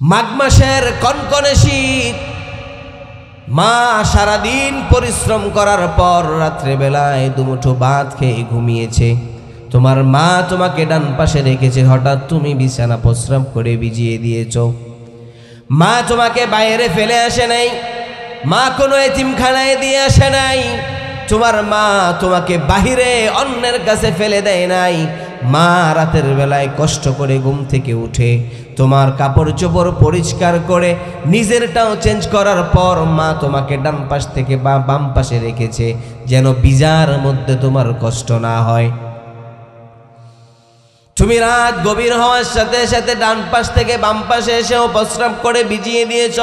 মাঘ মাসের কনকনে শীত, মা সারাদিন পরিশ্রম করার পর রাত্রে বেলায় দুমুঠো ভাত খেয়ে ঘুমিয়েছে। তোমার মা তোমাকে ডান পাশে রেখেছে, হঠাৎ তুমি বিছানা প্রস্রাব করে ভিজিয়ে দিয়েছ। মা তোমাকে বাইরে ফেলে আসে নাই, মা কোনো এতিমখানায় দিয়ে আসে নাই, তোমার মা তোমাকে বাহিরে অন্যের কাছে ফেলে দেয় নাই। মা রাতের বেলায় কষ্ট করে ঘুম থেকে উঠে তোমার কাপড় চোপড় পরিষ্কার করে নিজেরটাও চেঞ্জ করার পর মা তোমাকে ডান পাশ থেকে বাম পাশে রেখেছে, যেন ভিজার মধ্যে তোমার কষ্ট না হয়। তুমি রাত গভীর হওয়ার সাথে সাথে ডান পাশ থেকে বাম পাশে এসেও প্রস্রাব করে ভিজিয়ে দিয়েছ।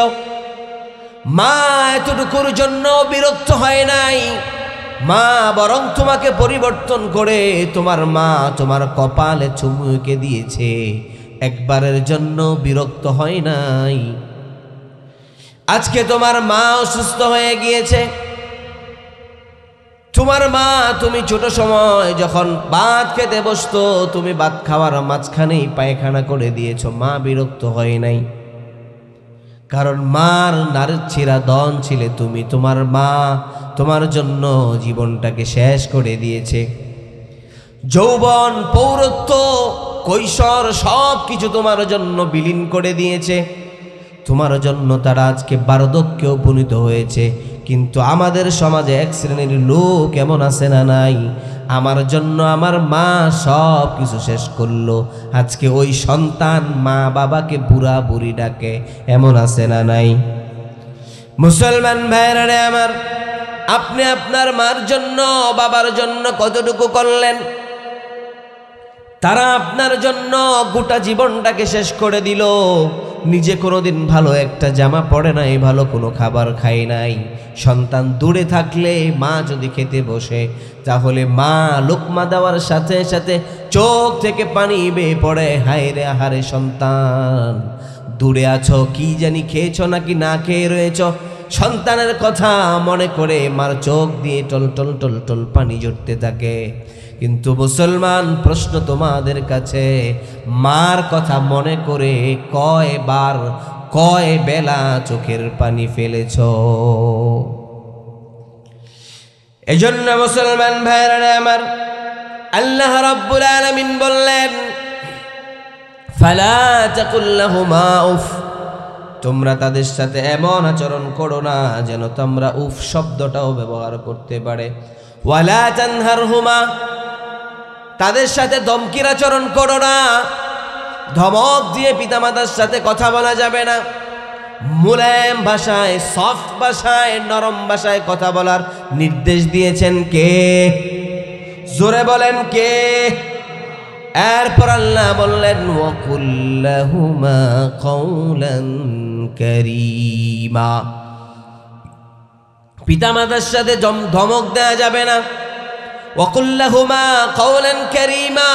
মা এতটুকুর জন্য বিরক্ত হয় নাই, মা বরং তোমাকে পরিবর্তন করে তোমার মা তোমার কপালে চুমুকে দিয়েছে, একবারের জন্য বিরক্ত হয় নাই। আজকে তোমার মা অসুস্থ হয়ে গিয়েছে। তোমার মা, তুমি ছোট সময় যখন ভাত খেতে বসতো, তুমি ভাত খাওয়ার মাঝখানেই পায়খানা করে দিয়েছ, মা বিরক্ত হয় নাই, কারণ মার নারীর ছিঁড়া দন ছিলে তুমি। তোমার মা তোমার জন্য জীবনটাকে শেষ করে দিয়েছে। যৌবন, পৌরত্ব, কৈশোর সব কিছু তোমার জন্য বিলীন করে দিয়েছে। তোমার জন্য তারা আজকে বার্ধক্যে উপনীত হয়েছে। কিন্তু আমাদের সমাজে এক শ্রেণীর লোক এমন আছে না নাই, আমার জন্য আমার মা সব কিছু শেষ করলো, আজকে ওই সন্তান মা বাবাকে বুড়া বুড়ি ডাকে, এমন আছে না নাই? মুসলমান ভাইরা রে আমার, আপনি আপনার মার জন্য বাবার জন্য কতটুকু করলেন? তারা আপনার জন্য গোটা জীবনটাকে শেষ করে দিল। নিজে কোনোদিন ভালো একটা জামা পরে নাই, ভালো কোনো খাবার খাই নাই। সন্তান দূরে থাকলে মা যদি খেতে বসে, তাহলে মা লোকমা দেওয়ার সাথে সাথে চোখ থেকে পানি বেয়ে পড়ে, হায় রে আহারে সন্তান, দূরে আছো, কি জানি খেয়েছো নাকি না খেয়ে রয়েছ। সন্তানের কথা মনে করে মার চোখ দিয়ে টল টল টল টল পানি ঝরতে থাকে। কিন্তু মুসলমান, প্রশ্ন তোমাদের কাছে, মার কথা মনে করে কয়বার কয় বেলা চোখের পানি ফেলেছ? এজন্য মুসলমান ভাইরা আমার, আল্লাহ রাব্বুল আলামিন বললেন, ফালা তাকুল লাহুমা উফ, তোমরা তাদের সাথে এমন আচরণ করো না যেন তোমরা উফ শব্দটাও ব্যবহার করতে পারে। ওয়ালা তানহারহুমা, তাদের সাথে ধমকির আচরণ করো না। ধমক দিয়ে পিতামাতার সাথে কথা বলা যাবে না। মুলায়ম ভাষায়, সফট ভাষায়, নরম ভাষায় কথা বলার নির্দেশ দিয়েছেন কে? জোরে বলেন কে? এরপর আল্লাহ বললেন, ওয়াকুল লাহুমা কওলান কারীমা, পিতামাতার সাথে ধমক দেওয়া যাবে না। ওয়াকুল লাহুমা কওলান কারীমা,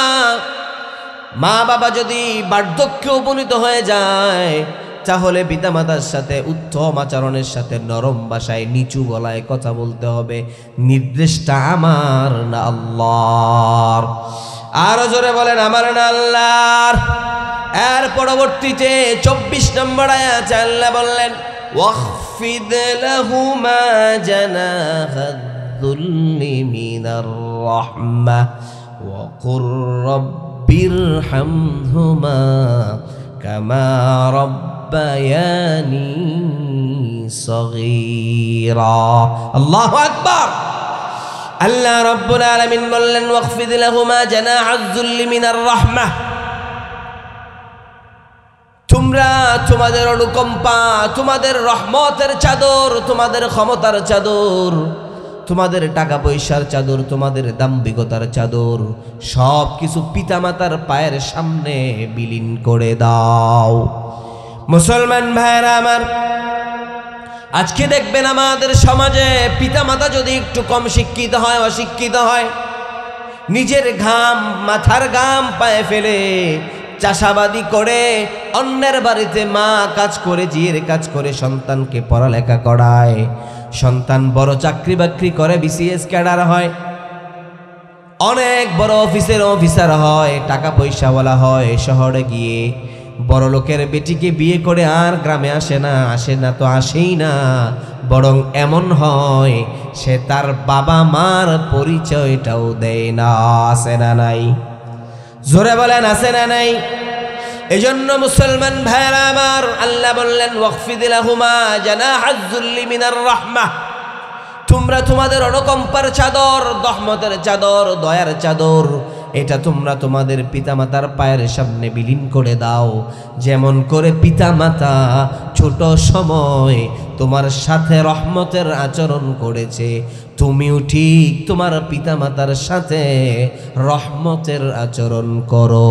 মা বাবা যদি বার্ধক্যে উপনীত হয়ে যায়, তাহলে পিতামাতার সাথে উত্তম আচরণের সাথে নরম ভাষায় নিচু গলায় কথা বলতে হবে। নির্দেশটা আমার না আল্লাহর। আরো জোরে বলেন, আমার না আল্লাহর। এর পরবর্তীতে 24 নম্বর আয়াতে আল্লাহ বললেন, ওয়াখফিদ লাহুমা জানাহাদ যুল্লি মিনার রাহমাহ ওয়া কুর রাব্বিরহামহুমা কামা রাব্বায়ানি সগীরা। আল্লাহু আকবার। আল্লাহ রাব্বুল আলামিন বললেন, ওয়াখফিদ লাহুমা জানাহাদ যুল্লি মিনার রাহমাহ, তোমরা তোমাদের অনুকম্পা, তোমাদের রহমতের চাদর, তোমাদের ক্ষমতার চাদর, তোমাদের টাকা পয়সার চাদর, তোমাদের দাম্ভিকতার চাদর, সব কিছু পিতামাতার পায়ের সামনে বিলীন করে দাও। মুসলমান ভাইরা আমার, আজকে দেখবেন আমাদের সমাজে পিতামাতা যদি একটু কম শিক্ষিত হয়, অশিক্ষিত হয়, নিজের ঘাম, মাথার ঘাম পায়ে ফেলে চাষাবাদি করে, অন্যের বাড়িতে মা কাজ করে, জিয়ের কাজ করে সন্তানকে পড়ালেখা করায়। সন্তান বড় চাকরি বাকরি করে, বিসিএস ক্যাডার হয়, অনেক বড় অফিসের অফিসার হয়, টাকা পয়সাওয়ালা হয়, শহরে গিয়ে বড় লোকের বেটিকে বিয়ে করে আর গ্রামে আসে না তো আসেই না, বরং এমন হয় সে তার বাবা মার পরিচয়টাও দেয় না। আছে না নাই? জোরে বলেন আছে না নাই? এজন্য মুসলমান ভাইরা আমার, আল্লাহ বললেন ওয়াকফিদ লাহুমা জানাহাজ যুল্লি মিনার রাহমাহ, তোমরা তোমাদের অনুকম্পার চাদর, রহমতের চাদর, দয়ার চাদর, এটা তোমরা তোমাদের পিতামাতার পায়ের সামনে বিলীন করে দাও। যেমন করে পিতামাতা ছোট সময় তোমার সাথে রহমতের আচরণ করেছে, তুমিও ঠিক তোমার পিতামাতার সাথে রহমতের আচরণ করো।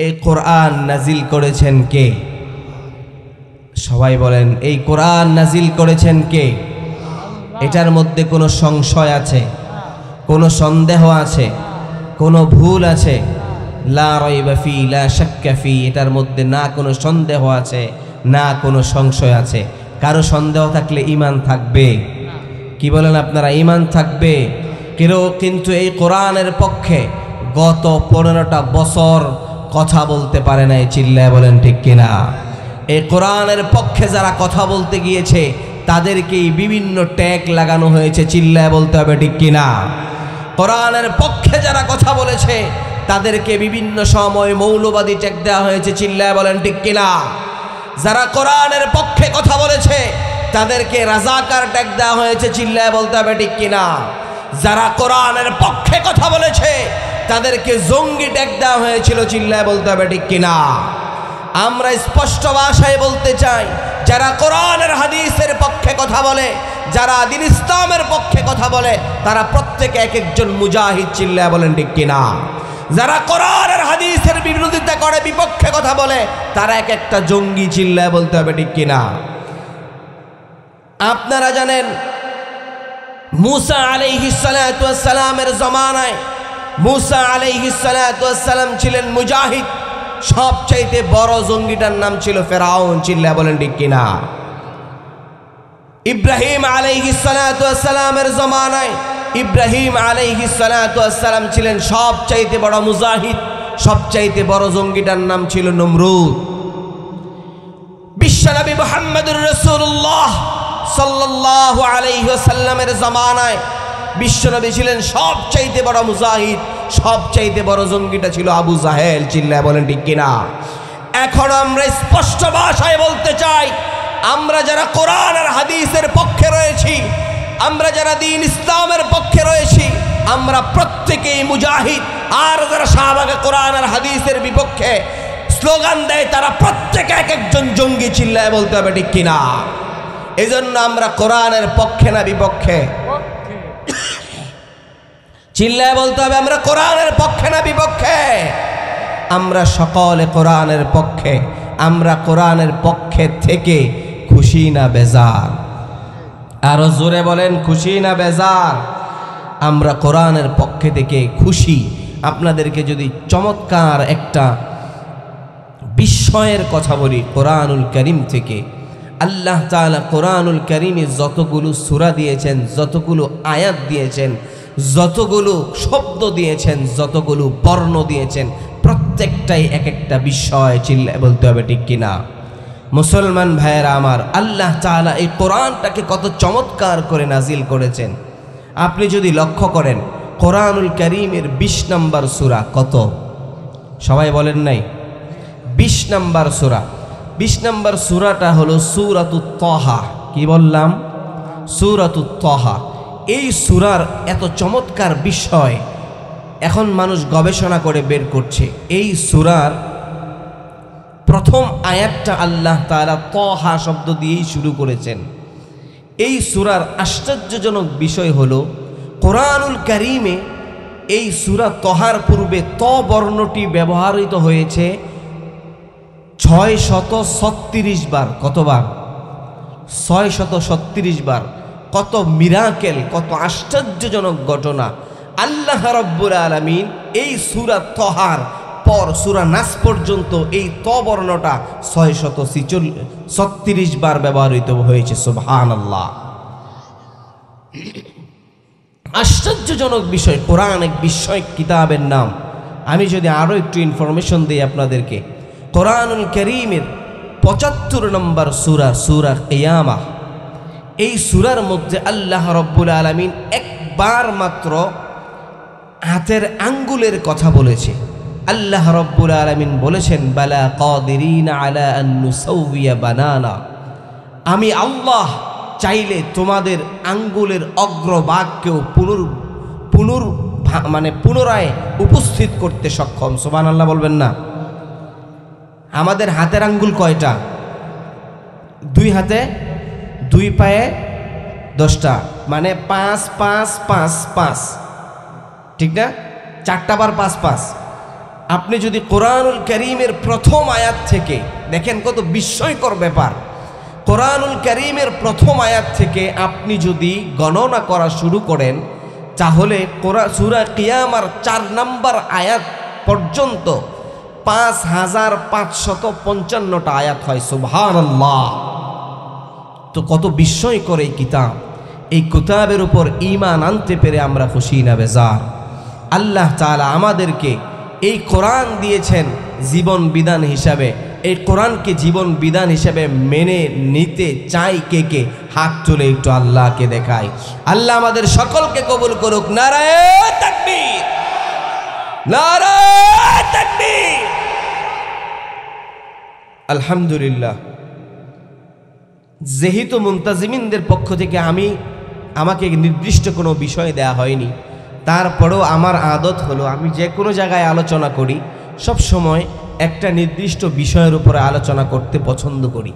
এই কোরআন নাজিল করেছেন কে? সবাই বলেন, এই কোরআন নাজিল করেছেন কে? এটার মধ্যে কোনো সংশয় আছে? কোনো সন্দেহ আছে? কোনো ভুল আছে? লা রাইবা ফি লা শাক্কা ফি, এটার মধ্যে না কোনো সন্দেহ আছে না কোনো সংশয় আছে। কারো সন্দেহ থাকলে ঈমান থাকবে? কি বলেন আপনারা, ঈমান থাকবে? কিন্তু এই কোরআনের পক্ষে গত 15টা বছর কথা বলতে পারে নাই। চিল্লায় বলেন ঠিক কিনা? এই কোরআনের পক্ষে যারা কথা বলতে গিয়েছে তাদেরকেই বিভিন্ন ট্যাগ লাগানো হয়েছে। চিল্লায় বলতে হবে ঠিক কিনা? কোরআনের পক্ষে যারা কথা বলেছে তাদেরকে বিভিন্ন সময় মৌলবাদী ট্যাগ দেওয়া হয়েছে। চিল্লায় বলেন ঠিক কিনা? যারা কোরআনের পক্ষে কথা বলেছে তাদেরকে রাজাকার ট্যাগ দেওয়া হয়েছে। চিল্লায় বলতে হবে ঠিক কিনা? যারা কোরআনের পক্ষে কথা বলেছে তাদেরকে জঙ্গি ট্যাগ দেওয়া হয়েছিল। চিল্লায় বলতে হবে ঠিক কিনা? আমরা স্পষ্ট ভাষায় বলতে চাই, যারা কোরআনের হাদিসের পক্ষে কথা বলে, যারা দ্বীন ইসলামের পক্ষে কথা বলে, তারা প্রত্যেকে এক একজন মুজাহিদ। চিল্লায় বলেন ঠিক কিনা? যারা কোরআনের হাদিসের বিরোধিতা করে, বিপক্ষে কথা বলে, তারা এক একটা জঙ্গি। চিল্লায় বলতে হবে ঠিক কিনা? আপনারা জানেন মুসা আলাইহিস সালাতু ওয়াস সালামের জমানায় মুসা আলাইহিস সালাতু ওয়াস সালাম ছিলেন মুজাহিদ। সবচাইতে বড় জঙ্গিটার নাম ছিল ফেরাউন। চিল্লায় বলেন ঠিক কিনা? ইব্রাহিম আলাইহিস সালাতু ওয়াস সালামের জমানায় ইব্রাহিম আলাইহিস সালাতু ওয়াস সালাম ছিলেন সবচাইতে বড় মুজাহিদ। সবচাইতে বড় জঙ্গিটার নাম ছিল নমরুদ। বিশ্বনবী মুহাম্মদুর রাসূলুল্লাহ সাল্লাল্লাহু আলাইহি ওয়াসাল্লামের জমানায় বিশ্বনবী ছিলেন সবচাইতে বড় মুজাহিদ। সবচাইতে বড় জঙ্গিটা ছিল আবু জাহেল। চিল্লায় বলেন ঠিক কিনা? এখন আমরা স্পষ্ট ভাষায় বলতে চাই, আমরা যারা কোরআন আর হাদিসের পক্ষে রয়েছি, আমরা যারা দ্বীন ইসলামের পক্ষে রয়েছি, আমরা প্রত্যেকেই মুজাহিদ। আর যারা শাহবাগে কোরআন আর হাদিসের বিপক্ষে স্লোগান দেয়, তারা প্রত্যেকে এক একজন জঙ্গি। চিল্লায় বলতে হবে ঠিক কিনা? এই জন্য আমরা কোরআনের পক্ষে না বিপক্ষে? চিল্লায় বলতে হবে, আমরা কোরআনের পক্ষে না বিপক্ষে? আমরা সকলে কোরআনের পক্ষে। আমরা কোরআনের পক্ষে থেকে খুশি না বেজার? আরো জোরে বলেন, খুশি না বেজার? আমরা কোরআনের পক্ষে থেকে খুশি। আপনাদেরকে যদি চমৎকার একটা বিস্ময়ের কথা বলি কোরআনুল কারীম থেকে, আল্লাহ তাআলা কোরআনুল কারীমে যতগুলো সূরা দিয়েছেন, যতগুলো আয়াত দিয়েছেন, যতগুলো শব্দ দিয়েছেন, যতগুলো বর্ণ দিয়েছেন, প্রত্যেকটাই এক একটা বিষয়। চিল্লায় বলতে হবে ঠিক কিনা? মুসলমান ভাইয়েরা আমার, আল্লাহ তাআলা এই কোরআনটাকে কত চমৎকার করে নাজিল করেছেন। আপনি যদি লক্ষ্য করেন, কোরআনুল কারীমের 20 নম্বর সূরা কত? সবাই বলেন নাই? 20 নম্বর সূরা। 20 নম্বর সূরাটা হলো সূরাতুত তাহা। কি বললাম? সূরাতুত তাহা। এই সূরার এত চমৎকার বিষয় এখন মানুষ গবেষণা করে বের করছে। এই সূরার প্রথম আয়াতটা আল্লাহ তাআলা তাহা শব্দ দিয়েই শুরু করেছেন। এই সূরার আশ্চর্যজনক বিষয় হলো, কোরআনুল কারীমে এই সূরা তাহার পূর্বে ত বর্ণটি ব্যবহৃত হয়েছে 636 বার। কতবার? 636 বার। কত মিরাকেল, কত আশ্চর্যজনক ঘটনা! আল্লাহ রাব্বুল আলামিন এই সূরা তাহার পর সূরা নাস পর্যন্ত এই ত বর্ণটা 636 বার ব্যবহৃত হয়েছে। সুবহানাল্লাহ! আশ্চর্যজনক বিষয়। কোরআন এক বিস্ময় কিতাবের নাম। আমি যদি আরও একটু ইনফরমেশন দিই আপনাদেরকে, কোরআনুল কারীমের ৭৫ নম্বর সূরা, সূরা কিয়ামাহ, এই সূরার মধ্যে আল্লাহ রাব্বুল আলামিন একবার মাত্র হাতের আঙ্গুলের কথা বলেছে। আল্লাহ রাব্বুল আলামিন বলেছেন, বালা কাদিরিনা আলা আন নুসাউইয়া বানানা, আমি আল্লাহ চাইলে তোমাদের আঙ্গুলের অগ্রভাগকেও পুনরায় উপস্থিত করতে সক্ষম। সুবহানাল্লাহ বলবেন না? আমাদের হাতের আঙ্গুল কয়টা? 2 হাতে 2 পায়ে 10টা, মানে 5 5 5 5, ঠিক না? 4টা বার 5 5। আপনি যদি কোরআনুল কারীমের প্রথম আয়াত থেকে দেখেন, কত বিস্ময়কর ব্যাপার। কোরআনুল কারীমের প্রথম আয়াত থেকে আপনি যদি গণনা করা শুরু করেন, তাহলে সূরা কিয়ামার 4 নম্বর আয়াত পর্যন্ত 5555টা আয়াত হয়। সুবহানাল্লাহ! তো কত বিস্ময়কর এই কিতাব। এই কিতাবের উপর ঈমান আনতে পেরে আমরা খুশি না বেজার। আল্লাহ তাআলা আমাদেরকে এই কোরআন দিয়েছেন জীবন বিধান হিসাবে। এই কোরআনকে জীবন বিধান হিসাবে মেনে নিতে চাই কে কে? হাত তুলে একটু আল্লাহকে দেখাই। আল্লাহ আমাদের সকলকে কবুল করুক। নারায়ে তাকবীর, নারায়ে তাকবীর। আলহামদুলিল্লাহ। যেহেতু মুনতাজিমিনদের পক্ষ থেকে আমাকে নির্দিষ্ট কোনো বিষয় দেয়া হয়নি, তারপরেও আমার আদত হলো আমি যে কোনো জায়গায় আলোচনা করি সব সময় একটা নির্দিষ্ট বিষয়ের উপরে আলোচনা করতে পছন্দ করি।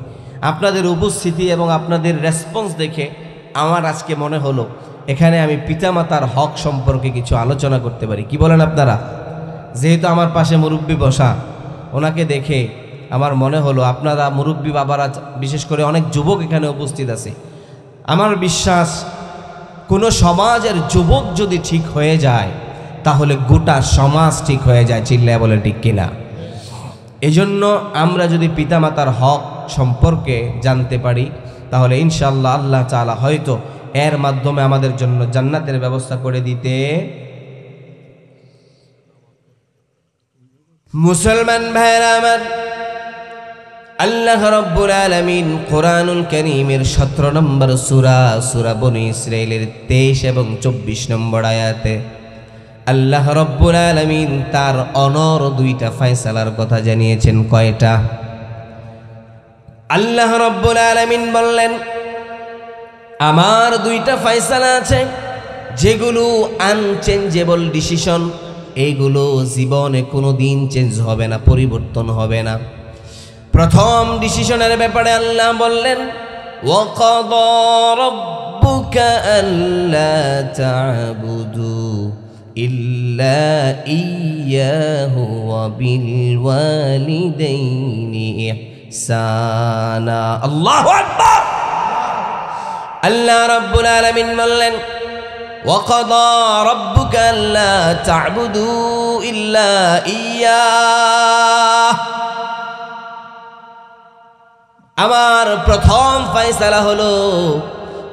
আপনাদের উপস্থিতি এবং আপনাদের রেসপন্স দেখে আমার আজকে মনে হলো এখানে আমি পিতামাতার হক সম্পর্কে কিছু আলোচনা করতে পারি। কি বলেন আপনারা? যেহেতু আমার পাশে মুরব্বী বসা, ওনাকে দেখে আমার মনে হলো আপনারা মুরব্বী বাবারা, বিশেষ করে অনেক যুবক এখানে উপস্থিত আছে। আমার বিশ্বাস কোনো সমাজের যুবক যদি ঠিক হয়ে যায় তাহলে গোটা সমাজ ঠিক হয়ে যায়। চিল্লায় বলে ঠিক কিনা? এজন্য আমরা যদি পিতামাতার হক সম্পর্কে জানতে পারি তাহলে ইনশাআল্লাহ আল্লাহ তাআলা হয়তো এর মাধ্যমে আমাদের জন্য জান্নাতের ব্যবস্থা করে দিতে। মুসলমান ভাইরা আমার, আল্লাহ রাব্বুল আলামিন কোরআনুল কারীমের 17 নম্বর সূরা, সূরা বনী ইসরাঈলের 23 এবং 24 নম্বর আয়াতে আল্লাহ রাব্বুল আলামিন তার অনর 2টা ফয়সালার কথা জানিয়েছেন। কয়টা? আল্লাহ রাব্বুল আলামিন বললেন, আমার 2টা ফয়সালা আছে যেগুলো আনচেঞ্জেবল ডিসিশন, এইগুলো জীবনে কোনো দিন চেঞ্জ হবে না, পরিবর্তন হবে না। প্রথম ডিসিশনের ব্যাপারে আল্লাহ বললেন, ওয়াকাদা রাব্বুকা আল্লা তা'বুদু ইল্লা ইয়্যাহু ওয়া বিল ওয়ালিদাইনি ইহসানা। আল্লাহু আকবার। আল্লাহ রাব্বুল আলামিন বললেন, ওয়াকাদা রাব্বুকা আল্লা তা'বুদু ইল্লা ইয়্যাহু। আমার প্রথম ফয়সালা হলো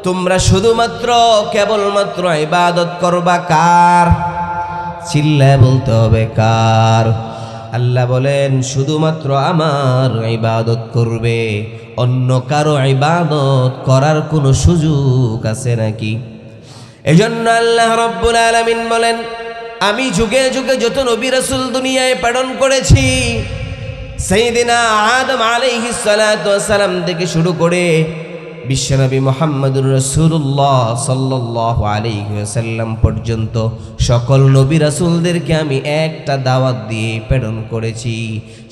তোমরা শুধুমাত্র কেবলমাত্র ইবাদত করবা। কার? চিল্লায় বলতে হবে কার? আল্লাহ বলেন শুধুমাত্র আমার ইবাদত করবে, অন্য কারো ইবাদত করার কোনো সুযোগ আছে নাকি? এজন্য আল্লাহ রাব্বুল আলামিন বলেন, আমি যুগে যুগে যত নবী রাসূল দুনিয়ায় প্রেরণ করেছি, সাইয়্যিদিনা আদম আলাইহিস সালাতু ওয়াস সালাম থেকে শুরু করে বিশ্বনবী মুহাম্মদুর রাসূলুল্লাহ সাল্লাল্লাহু আলাইহি ওয়াসাল্লাম পর্যন্ত সকল নবী রাসূলদেরকে আমি একটা দাওয়াত দিয়ে প্রেরণ করেছি।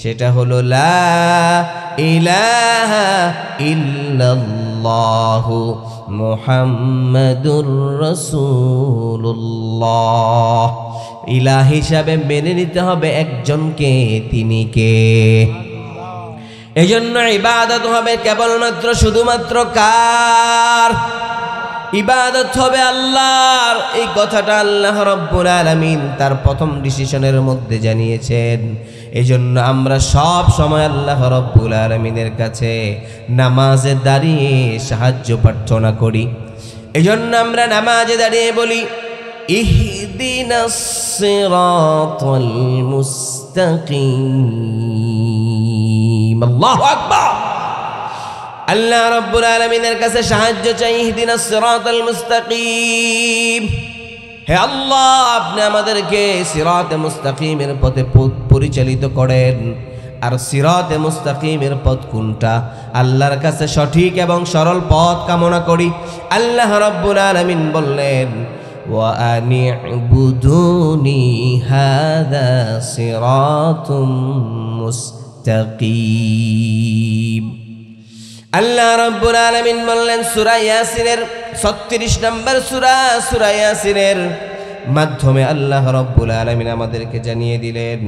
সেটা হলো লা ইলাহা ইল্লাল্লাহু মুহাম্মাদুর রাসূলুল্লাহ। ইলাহ হিসাবে মেনে নিতে হবে একজনকে, তিনি কে? এজন্য ইবাদত হবে কেবলমাত্র শুধুমাত্র কার? ইবাদত হবে আল্লাহর। এই কথাটা আল্লাহ রাব্বুল আলামিন তার প্রথম ডিসিশনের মধ্যে জানিয়েছেন। এজন্য আমরা সব সময় আল্লাহ রাব্বুল আলামিনের কাছে নামাজে দাঁড়িয়ে সাহায্য প্রার্থনা করি। এজন্য আমরা নামাজে দাঁড়িয়ে বলি, ইহদিনাস ইহদিনাস সিরাতাল মুস্তাকিম। আল্লাহু আকবার। আল্লাহ রাব্বুল আলামিনের কাছে সাহায্য চাই, ইহদিনাস সিরাতাল মুস্তাকিম। হে আল্লাহ, আপনি আমাদেরকে সিরাতে মুস্তাকিমের পথে পরিচালিত করেন। আর সিরাতে মুস্তাকিমের পথ কোনটা? আল্লাহর কাছে সঠিক এবং সরল পথ কামনা করি। আল্লাহ রাব্বুল আলামিন বললেন, ওয়া আনি'বুদুনি হাযা সিরাতুম মুস্তাকিম। আল্লাহ রাব্বুল আলামিন বললেন সূরা ইয়াসিনের 36 নম্বর সূরা ইয়াসিনের মাধ্যমে আল্লাহ রাব্বুল আলামিন আমাদেরকে জানিয়ে দিলেন,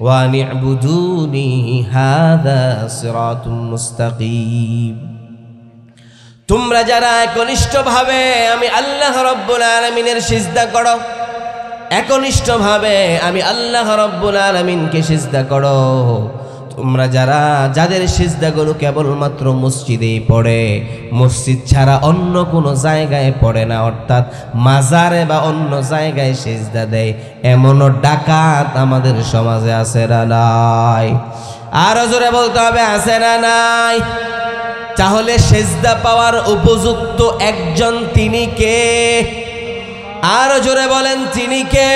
ওয়া আনি'বুদুনি হাযা সিরাতুম মুস্তাকিম। তোমরা যারা একনিষ্ঠভাবে আমি আল্লাহ রাব্বুল আলামিনের সিজদা করো, একনিষ্ঠভাবে আমি আল্লাহ রাব্বুল আলামিনকে সিজদা করো, তোমরা যাদের সিজদাগুলো কেবলমাত্র মসজিদেই পড়ে, মসজিদ ছাড়া অন্য কোনো জায়গায় পড়ে না, অর্থাৎ মাজারে বা অন্য জায়গায় সিজদা দেয়, এমনও ডাকাত আমাদের সমাজে আছে না নাই? আরো জোরে বলতে হবে, আছে না নাই? তাহলে সিজদা পাওয়ার উপযুক্ত একজন তিনি কে? আরো জোরে বলেন, তিনি কে?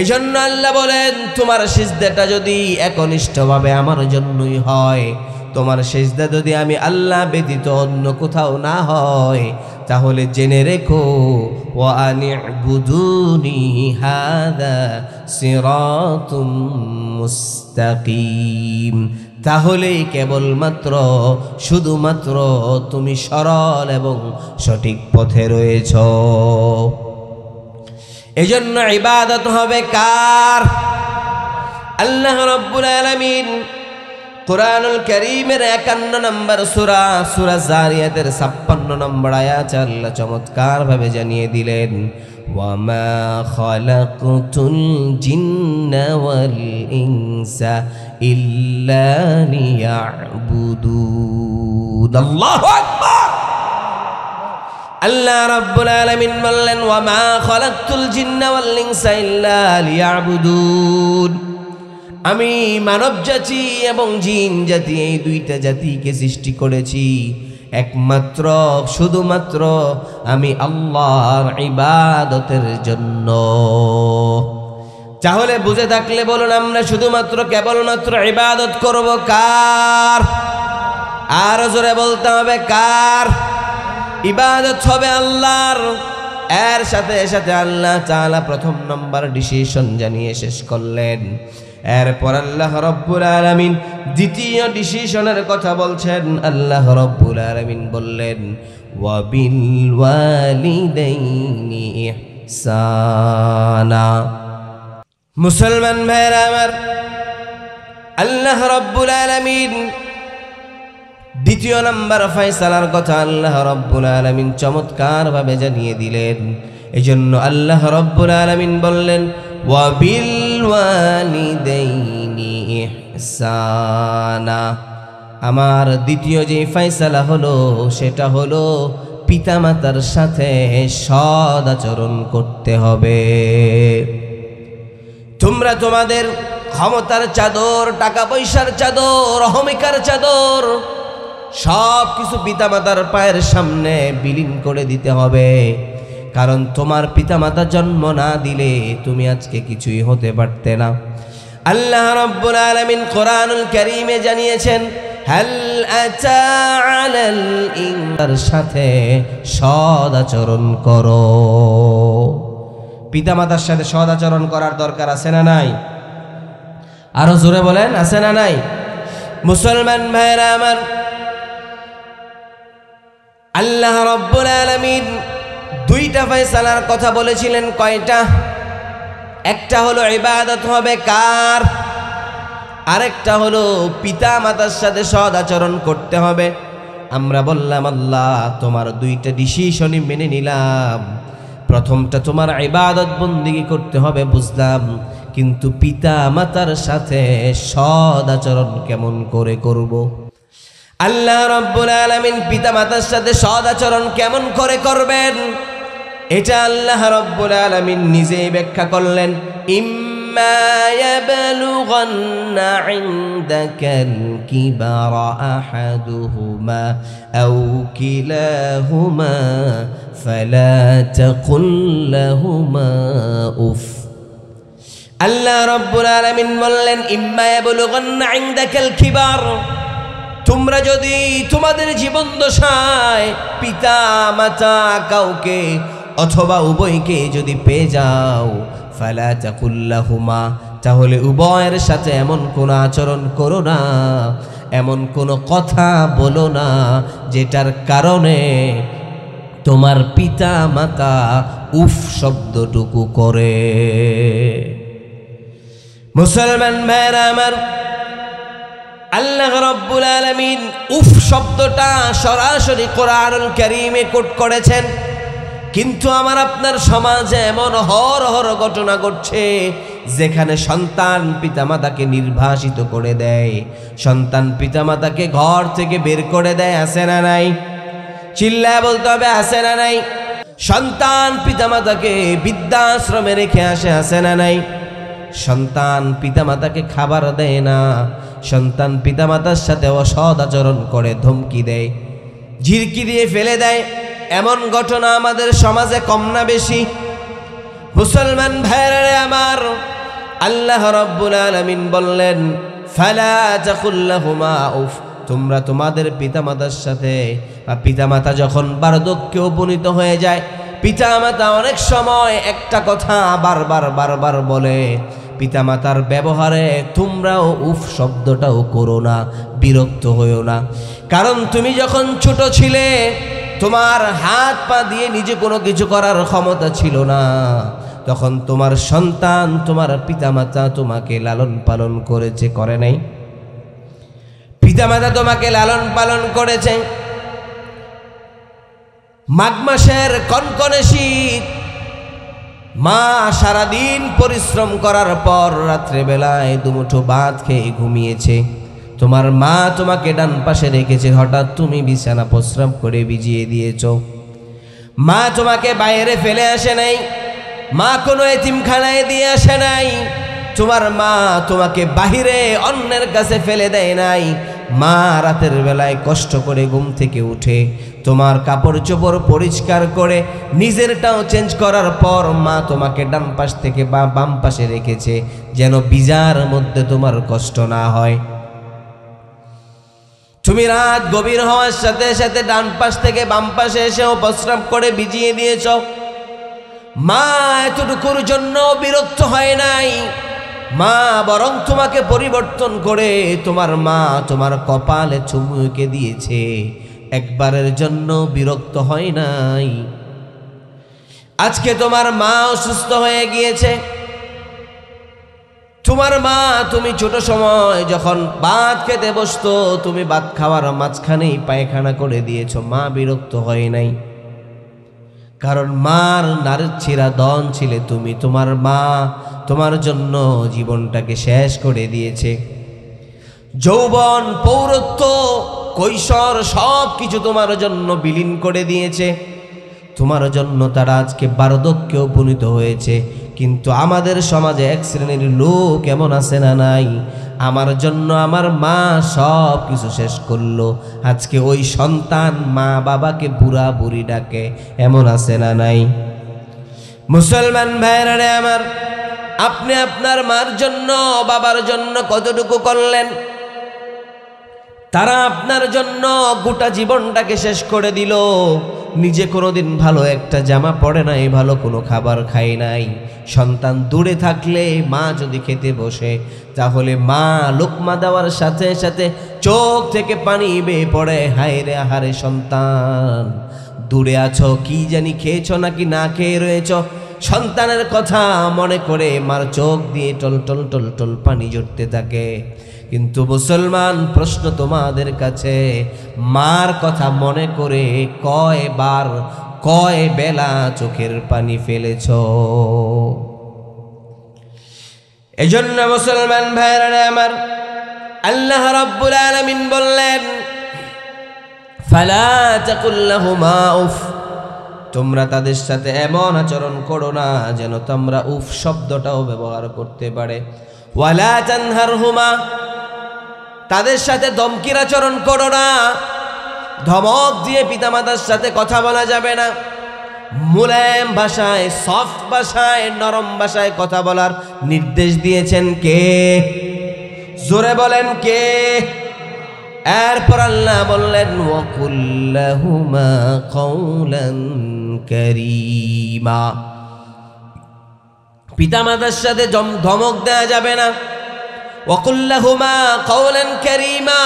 এই জন্য আল্লাহ বলেন, তোমার সিজদাটা যদি একনিষ্ঠভাবে আমার জন্যই হয়, তোমার সিজদা যদি আমি আল্লাহ ব্যতীত অন্য কোথাও না হয়, তাহলে জেনে রেখো, ওয়া আনি'বুদুনি হাযা সিরাতুম মুস্তাকিম। তাহলেই কেবলমাত্র শুধুমাত্র তুমি সরল এবং সঠিক পথে রয়েছ। এজন্য ইবাদত হবে কার? আল্লাহ রাব্বুল আলামিন কুরআনুল কারীমের 51 নম্বর সূরা যারিয়াতের 56 নম্বর আয়াতে আল্লাহ চমৎকার ভাবে জানিয়ে দিলেন, ওয়া মা খালাকতুল জিন্না ওয়াল ইনসা ইল্লা লিয়া'বুদুন। আল্লাহু আকবার। আল্লাহ রাব্বুল আলামিন বললেন, ওয়া মা খালাকতুল জিন্না ওয়াল ইনসা ইল্লা লিয়া'বুদুন। আমি মানব জাতি এবং জিন জাতি, এই দুইটা জাতিকে সৃষ্টি করেছি একমাত্র শুধুমাত্র আমি আল্লাহর ইবাদতের জন্য। তাহলে বুঝে থাকলে বলুন, আমরা শুধুমাত্র কেবলমাত্র ইবাদত করব কার? আর জোরে বলতে হবে, কার? ইবাদত হবে আল্লাহর। এর সাথে সাথে আল্লাহ তাআলা প্রথম নম্বর ডিসিশন জানিয়ে শেষ করলেন। এরপর আল্লাহ রাব্বুল আলামিন দ্বিতীয় ডিসিশনের কথা বলছেন। আল্লাহ রাব্বুল আলামিন বললেন, ওয়া বিল ওয়ালিদাইনি ইহসানা। মুসলমান ভাইরা আমার, আল্লাহ রাব্বুল আলামিন দ্বিতীয় নম্বর ফয়সালার কথা আল্লাহ রাব্বুল আলামিন চমৎকার ভাবে জানিয়ে দিলেন। এজন্য আল্লাহ রাব্বুল আলামিন বললেন, ওয়া বিল ওয়ালিদাইনি ইহসানা। আমার দ্বিতীয় যে ফয়সালা হলো সেটা হলো পিতামাতার সাথে সৎ আচরণ করতে হবে। তোমরা তোমাদের ক্ষমতার চাদর, টাকা পয়সার চাদর, অহমিকার চাদর সব কিছু পিতামাতার পায়ের সামনে বিলীন করে দিতে হবে। কারণ তোমার পিতামাতা জন্ম না দিলে তুমি আজকে কিছুই হতে পারতে না। আল্লাহ রাব্বুল আলামিন কোরআনুল কারীমে জানিয়েছেন, হাল আতা আলাল ইনসার সাথে সৎ আচরণ করো। পিতামাতার সাথে সৎ আচরণ করার দরকার আছে না নাই? আরো জোরে বলেন, আছে না নাই? মুসলমান ভাইরা আমার, আল্লাহ রাব্বুল আলামিন দুইটা ফয়সালার কথা বলেছিলেন। কয়টা? একটা হলো ইবাদত হবে কার, আরেকটা হলো পিতা মাতার সাথে সৎ আচরণ করতে হবে। আমরা বললাম, আল্লাহ তোমার দুইটা ডিসিশনই মেনে নিলাম। প্রথমটা তোমার ইবাদত বন্দেগী করতে হবে বুঝলাম, কিন্তু পিতা মাতার সাথে সৎ আচরণ কেমন করে করব? আল্লাহ রাব্বুল আলামিন পিতা মাতার সাথে সৎ আচরণ কেমন করে করবেন এটা আল্লাহ রাব্বুল আলামিন নিজেই ব্যাখ্যা করলেন, ইম্মা ইয়াবলুগান্না ইনদাকাল কিবারা আহাদুহুমা আও কিলাহুমা ফালা তাকুল লাহুমা উফ। আল্লাহ রাব্বুল আলামিন বললেন, ইম্মা ইয়াবলুগান্না ইনদাকাল কিবার, তোমরা যদি তোমাদের জীবন দশায় পিতা মাতা কাউকে অথবা উভয়কে যদি পেয়ে যাও, ফালা তাকুল লাহুমা, তাহলে উভয়ের সাথে এমন কোনো আচরণ করো না, এমন কোনো কথা বলো না যেটার কারণে তোমার পিতা মাতা উফ শব্দটুকু করে। মুসলমান ভাইরা আমার, আল্লাহ রাব্বুল আলামিন উফ শব্দটা সরাসরি কোরআনুল কারীমে কোট করেছেন, কিন্তু আমার আপনার সমাজে এমন হর ঘটনা ঘটছে যেখানে সন্তান পিতামাতাকে নির্বাসিত করে দেয়, সন্তান পিতামাতাকে ঘর থেকে বের করে দেয়। আছে না নাই? চিল্লায় বলতে হবে, আছে না নাই? সন্তান পিতামাতাকে বৃদ্ধাশ্রমে রেখে আসে, আছে না নাই? সন্তান পিতামাতাকে খাবার দেয় না, সন্তান পিতামাতার সাথে অসৎ আচরণ করে, ধমকি দেয়, ঝিরকি দিয়ে ফেলে দেয়। এমন ঘটনা আমাদের সমাজে কম না বেশি? মুসলমান ভাইরা আমার, আল্লাহ রাব্বুল আলামিন বললেন, ফালা তাকুল লাহুমা উফ, তোমরা তোমাদের পিতামাতার সাথে, বা পিতামাতা যখন বার্ধক্যে উপনীত হয়ে যায়, পিতামাতা অনেক সময় একটা কথা বারবার বলে, পিতামাতার ব্যবহারে তোমরাও উফ শব্দটাও করো না, বিরক্ত হইও না। কারণ তুমি যখন ছোট ছিলে, তোমার হাত পা দিয়ে নিজে কোনো কিছু করার ক্ষমতা ছিল না, তখন তোমার সন্তান, তোমার পিতামাতা তোমাকে লালন পালন করেছে, করে নাই? পিতামাতা তোমাকে লালন পালন করেছে। মাঘ মাসের কনকনে শীত, মা সারাদিন পরিশ্রম করার পর রাত্রেবেলায় দুমুঠো ভাত খেয়ে ঘুমিয়েছে, তোমার মা তোমাকে ডান পাশে রেখেছে, হঠাৎ তুমি বিছানা প্রস্রাব করে ভিজিয়ে দিয়েছ। মা তোমাকে বাইরে ফেলে আসে নাই, মা কোনো এতিমখানায় দিয়ে আসে নাই, তোমার মা তোমাকে বাহিরে অন্যের কাছে ফেলে দেয় নাই। মা রাতের বেলায় কষ্ট করে ঘুম থেকে উঠে তোমার কাপড় চোপড় পরিষ্কার করে নিজেরটাও চেঞ্জ করার পর মা তোমাকে ডান পাশ থেকে বা বাম পাশে রেখেছে, যেন বিজার মধ্যে তোমার কষ্ট না হয়। তুমি রাত গভীর হওয়ার সাথে সাথে ডান পাশ থেকে বাম পাশে এসেও প্রস্রাব করে ভিজিয়ে দিয়েছ। মা এতটুকুর জন্য বিরক্ত হয় নাই, মা বরং তোমাকে পরিবর্তন করে তোমার মা তোমার কপালে চুমুকে দিয়েছে, একবারের জন্য বিরক্ত হয় নাই। আজকে তোমার মা অসুস্থ হয়ে গিয়েছে, তোমার মা, তুমি ছোট সময় যখন ভাত খেতে বসতো, তুমি ভাত খাওয়ার মাঝখানেই পায়খানা করে দিয়েছ, মা বিরক্ত হয় নাই। কারণ মার নারীর ছিঁড়া দন ছিলে তুমি, তোমার মা তোমার জন্য জীবনটাকে শেষ করে দিয়েছে। যৌবন, পৌরত্ব, কৈশোর সব কিছু তোমার জন্য বিলীন করে দিয়েছে, তোমার জন্য তারা আজকে বার্ধক্যে উপনীত হয়েছে। কিন্তু আমাদের সমাজে এক শ্রেণীর লোক এমন আছে না নাই, আমার জন্য আমার মা সব কিছু শেষ করলো, আজকে ওই সন্তান মা বাবাকে বুড়া বুড়ি ডাকে, এমন আছে না নাই? মুসলমান ভাইরা আমার, আপনি আপনার মার জন্য বাবার জন্য কতটুকু করলেন? তারা আপনার জন্য গোটা জীবনটাকে শেষ করে দিল, নিজে কোনোদিন ভালো একটা জামা পরে নাই, ভালো কোনো খাবার খায় নাই। সন্তান দূরে থাকলে মা যদি খেতে বসে, তাহলে মা লোকমা দেওয়ার সাথে সাথে চোখ থেকে পানি বেয়ে পড়ে, হায় রে আহারে সন্তান, দূরে আছো, কি জানি খেয়েছ নাকি না খেয়ে রয়েছ। সন্তানের কথা মনে করে মার চোখ দিয়ে টল টল টল টল পানি ঝরতে থাকে। কিন্তু মুসলমান, প্রশ্ন তোমাদের কাছে, মার কথা মনে করে কয়বার, কয় বেলা চোখের পানি ফেলেছ? এজন্য মুসলমান ভাইরা আমার, আল্লাহ রাব্বুল আলামিন বললেন, ফালা তাকুল লাহুমা উফ, তোমরা তাদের সাথে এমন আচরণ করো না যেন তোমরা উফ শব্দটাও ব্যবহার করতে পারে। ওয়ালা তানহারহুমা, তাদের সাথে ধমকির আচরণ করো না। ধমক দিয়ে পিতামাতার সাথে কথা বলা যাবে না। মুলায়ম ভাষায়, সফট ভাষায়, নরম ভাষায় কথা বলার নির্দেশ দিয়েছেন কে? জোরে বলেন কে? এরপর আল্লাহ বললেন ওয়াকুল্লাহুমা কওলান কারীমা, পিতামাতার সাথে ধমক দেওয়া যাবে না। ওয়াকুল্লাহুমা কওলান কারীমা,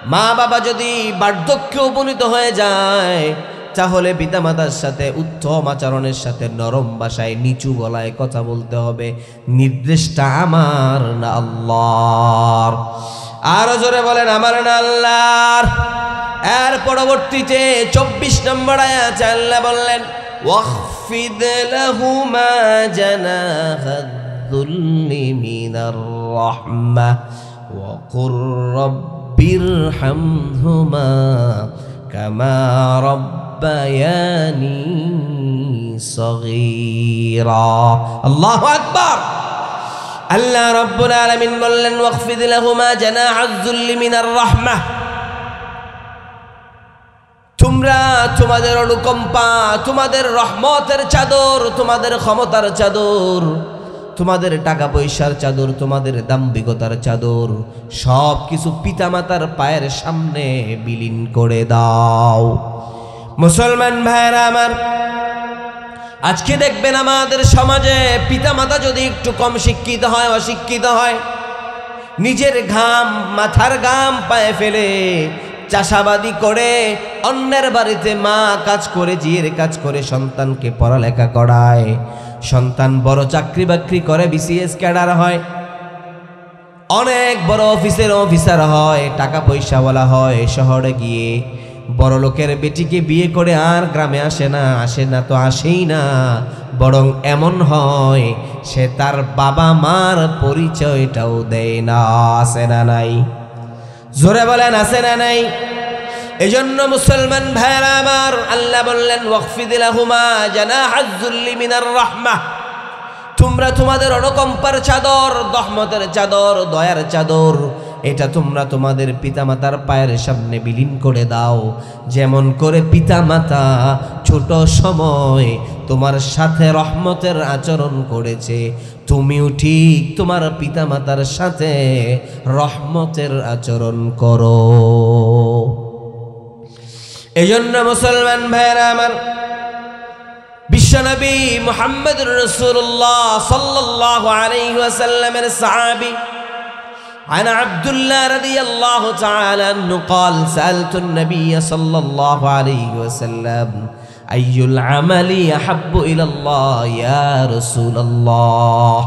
মা বাবা যদি বার্ধক্যে উপনীত হয়ে যায় তাহলে পিতামাতার সাথে উত্তম আচরণের সাথে নরম ভাষায় নিচু গলায় কথা বলতে হবে। নির্দেশটা আমার না আল্লাহর। আরো জোরে বলেন আমার না আল্লাহর। এর পরবর্তীতে 24 নম্বর আয়াতে আল্লাহ বললেন ওয়াখফিদ লাহুমা জানাহাদ-যুল্লি মিনার রাহমাহ ওয়া কুর রাব্বিরহামহুমা কামা রাব্বায়ানি সগীরা। আল্লাহু আকবার। আল্লাহ রাব্বুল আলামিন বললেন ওয়াখফিদ লাহুমা জানাহাজ-যুল্লি মিনার রাহমাহ, তোমরা তোমাদের অনুকম্পা, তোমাদের রহমতের চাদর, তোমাদের ক্ষমতার চাদর, তোমাদের টাকা পয়সার চাদর, তোমাদের দাম্ভিকতার চাদর সব কিছু পিতামাতার পায়ের সামনে বিলীন করে দাও। মুসলমান ভাইরা আমার, আজকে দেখবেন আমাদের সমাজে পিতামাতা যদি একটু কম শিক্ষিত হয়, অশিক্ষিত হয়, নিজের ঘাম, মাথার ঘাম পায়ে ফেলে চাষাবাদি করে অন্যের বাড়িতে মা কাজ করে, জিয়ের কাজ করে সন্তানকে পড়ালেখা করায়। সন্তান বড় চাকরি বাকরি করে, বিসিএস ক্যাডার হয়, অনেক বড় অফিসের অফিসার হয়, টাকা পয়সাওয়ালা হয়। শহরে গিয়ে বড় লোকের বেটিকে বিয়ে করে আর গ্রামে আসে না তো আসেই না, বরং এমন হয় সে তার বাবা মার পরিচয়টাও দেয় না। আছে না নাই? জোরে বলেন আছে না নাই? এজন্য মুসলমান ভাইরা আমার, আল্লাহ বললেন ওয়াখফিদ লাহুমা জানাহাজ-যুল্লি মিনার রাহমাহ, তোমরা তোমাদের অনুকম্পার চাদর, রহমতের চাদর, দয়ার চাদর, এটা তোমরা তোমাদের পিতামাতার পায়ের সামনে বিলীন করে দাও। যেমন করে পিতামাতা ছোট সময় তোমার সাথে রহমতের আচরণ করেছে, তুমিও ঠিক তোমার পিতামাতার সাথে রহমতের আচরণ করো। এজন্য মুসলমান ভাইরা আমার, বিশ্বনবী মুহাম্মদুর রাসূলুল্লাহ সাল্লাল্লাহু আলাইহি ওয়াসাল্লামের সাহাবী عن عبد الله رضي الله تعالى عنه قال سألت النبي صلى الله عليه وسلم أي العمل أحب إلى الله يا رسول الله।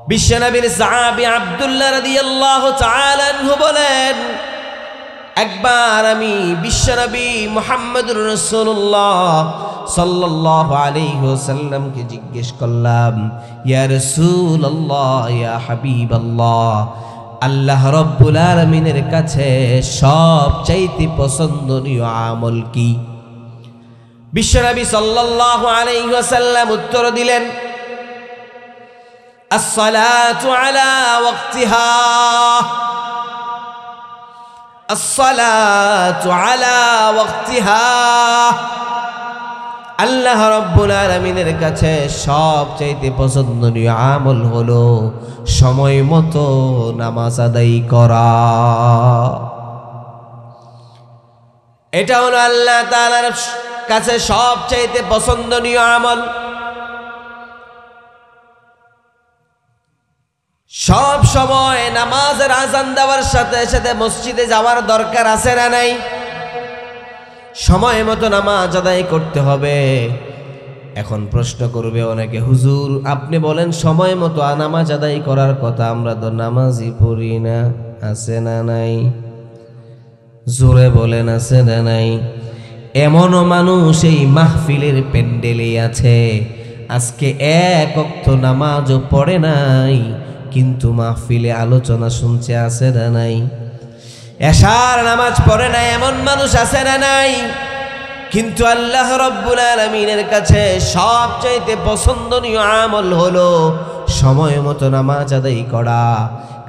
বিশ্বনবীর সাহাবী আব্দুল্লাহ রাদিয়াল্লাহু তাআলা আনহু বলেন, একবার আমি বিশ্বনবী মুহাম্মদুর রাসূলুল্লাহ সাল্লাল্লাহু আলাইহি ওয়াসাল্লামকে জিজ্ঞেস করলাম, ইয়া রাসূলুল্লাহ, ইয়া হাবিবাল্লাহ, আল্লাহ রাব্বুল আলামিনের কাছে সবচাইতে পছন্দনীয় আমল কি? বিশ্বনবী সাল্লাল্লাহু আলাইহি ওয়াসাল্লাম উত্তর দিলেন, as-salatu ala waqtiha, as-salatu ala waqtiha। আল্লাহ রাব্বুল আলামিনের কাছে সবচাইতে পছন্দনীয় আমল হলো সময় মতো নামাজ আদায় করা। এটা হলো আল্লাহ তাআলার কাছে সবচাইতে পছন্দনীয় আমল। সব সময় নামাজের আযান দেওয়ার সাথে সাথে মসজিদে যাওয়ার দরকার আছে না নাই? সময় মতো নামাজ আদায় করতে হবে। এখন প্রশ্ন করবে অনেকে, হুজুর আপনি বলেন সময় মতো নামাজ আদায় করার কথা, আমরা তো নামাজই পড়ি না। আছে না নাই? জোরে বলেন আছে না নাই? এমনও মানুষ এই মাহফিলের প্যান্ডেলে আছে, আজকে এক ওয়াক্ত নামাজও পড়ে নাই, কিন্তু মাহফিলে আলোচনা শুনছে। আছে না নাই? এশার নামাজ পড়ে না এমন মানুষ আছে না নাই? কিন্তু আল্লাহ রাব্বুল আলামিনের কাছে সবচাইতে পছন্দনীয় আমল হলো সময় মতো নামাজ আদায় করা।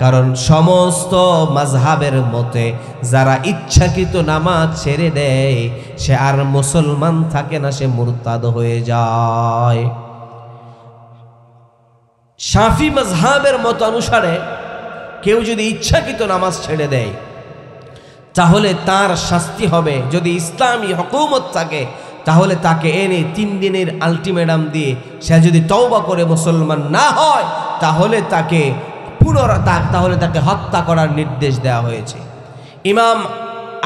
কারণ সমস্ত মাযহাবের মতে যারা ইচ্ছাকৃত নামাজ ছেড়ে দেয় সে আর মুসলমান থাকে না, সে মুরতাদ হয়ে যায়। শাফি মাযহাবের মত অনুসারে কেউ যদি ইচ্ছাকৃত নামাজ ছেড়ে দেয় তাহলে তার শাস্তি হবে, যদি ইসলামী হুকুমত থাকে তাহলে তাকে এনে 3 দিনের আলটিমেটাম দিয়ে সে যদি তওবা করে মুসলমান না হয় তাহলে তাকে হত্যা করার নির্দেশ দেওয়া হয়েছে। ইমাম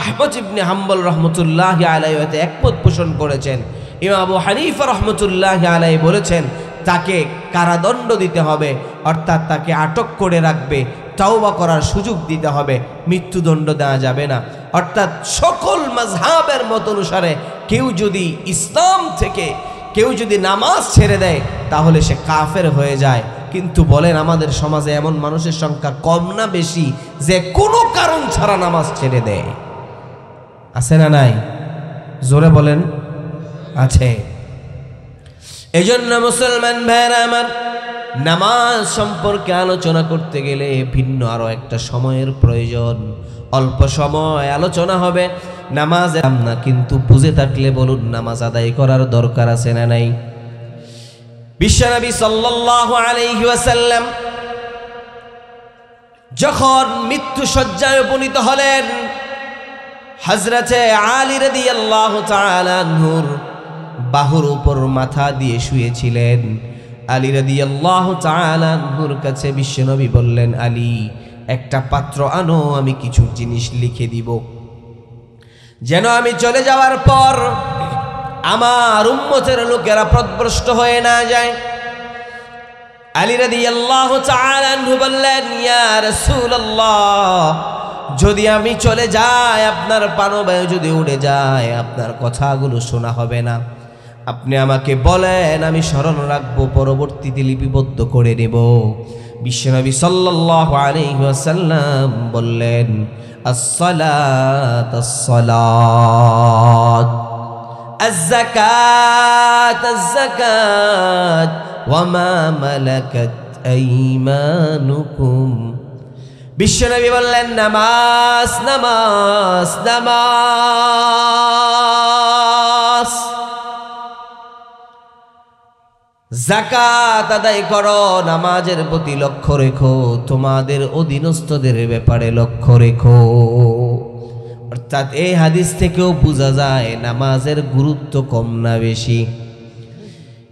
আহমদ ইবনে হাম্বল রহমতুল্লাহি আলাইহি একমত পোষণ করেছেন। ইমাম আবু হানিফা রহমতুল্লাহি আলাইহি বলেছেন তাকে কারাদণ্ড দিতে হবে, অর্থাৎ তাকে আটক করে রাখবে, তওবা করার সুযোগ দিতে হবে, মৃত্যুদণ্ড দেওয়া যাবে না। অর্থাৎ সকল মাযহাবের মত অনুসারে কেউ যদি ইসলাম থেকে কেউ যদি নামাজ ছেড়ে দেয় তাহলে সে কাফের হয়ে যায়। কিন্তু বলেন আমাদের সমাজে এমন মানুষের সংখ্যা কম না বেশি যে কোনো কারণ ছাড়া নামাজ ছেড়ে দেয়? আছে না নাই? জোরে বলেন। আছে। এজন্য মুসলমান ভাইরা আমার, নামাজ সম্পর্কে আলোচনা করতে গেলে ভিন্ন আরো একটা সময়ের প্রয়োজন। অল্প সময় আলোচনা হবে নামাজ না, কিন্তু বুঝে থাকলে বলুন নামাজ আদায় করার দরকার আছে না নাই? বিশ্বনবী সাল্লাল্লাহু আলাইহি ওয়াসাল্লাম যখন মৃত্যু শয্যায় উপনীত হলেন, হযরতে আলী রাদিয়াল্লাহু তাআলা আনহুর বাহুর উপর মাথা দিয়ে শুয়েছিলেন। আলী রাদিয়াল্লাহু তাআলা আনহুর কাছে বিশ্বনবী বললেন, আলী একটা পাত্র আনো, আমি কিছু জিনিস লিখে দিব, যেন আমি চলে যাওয়ার পর আমার উম্মতের লোকেরা পথভ্রষ্ট হয়ে না যায়। আলী রাদিয়াল্লাহু তাআলা আনহু বললেন, ইয়া রাসূলুল্লাহ, যদি আমি চলে যাই, আপনার প্রাণবায়ু যদি উড়ে যায়, আপনার কথাগুলো শোনা হবে না। আপনি আমাকে বলেন, আমি স্মরণ রাখবো, পরবর্তীতে লিপিবদ্ধ করে নেব। বিশ্বনবী সাল্লাল্লাহু আলাইহি ওয়াসাল্লাম বললেন, আস-সালাত আস-সালাত, আজ-যাকাত আজ-যাকাত, ওয়া মা মালাকাত আইমানুকুম। বিশ্বনবী বললেন, নামাজ নামাজ নামাজ, যাকাত আদায় করো, নামাজের প্রতি লক্ষ্য রেখো, তোমাদের অধীনস্থদের ব্যাপারে লক্ষ্য রেখো। অর্থাৎ এই হাদিস থেকেও বোঝা যায় নামাজের গুরুত্ব কম না বেশি।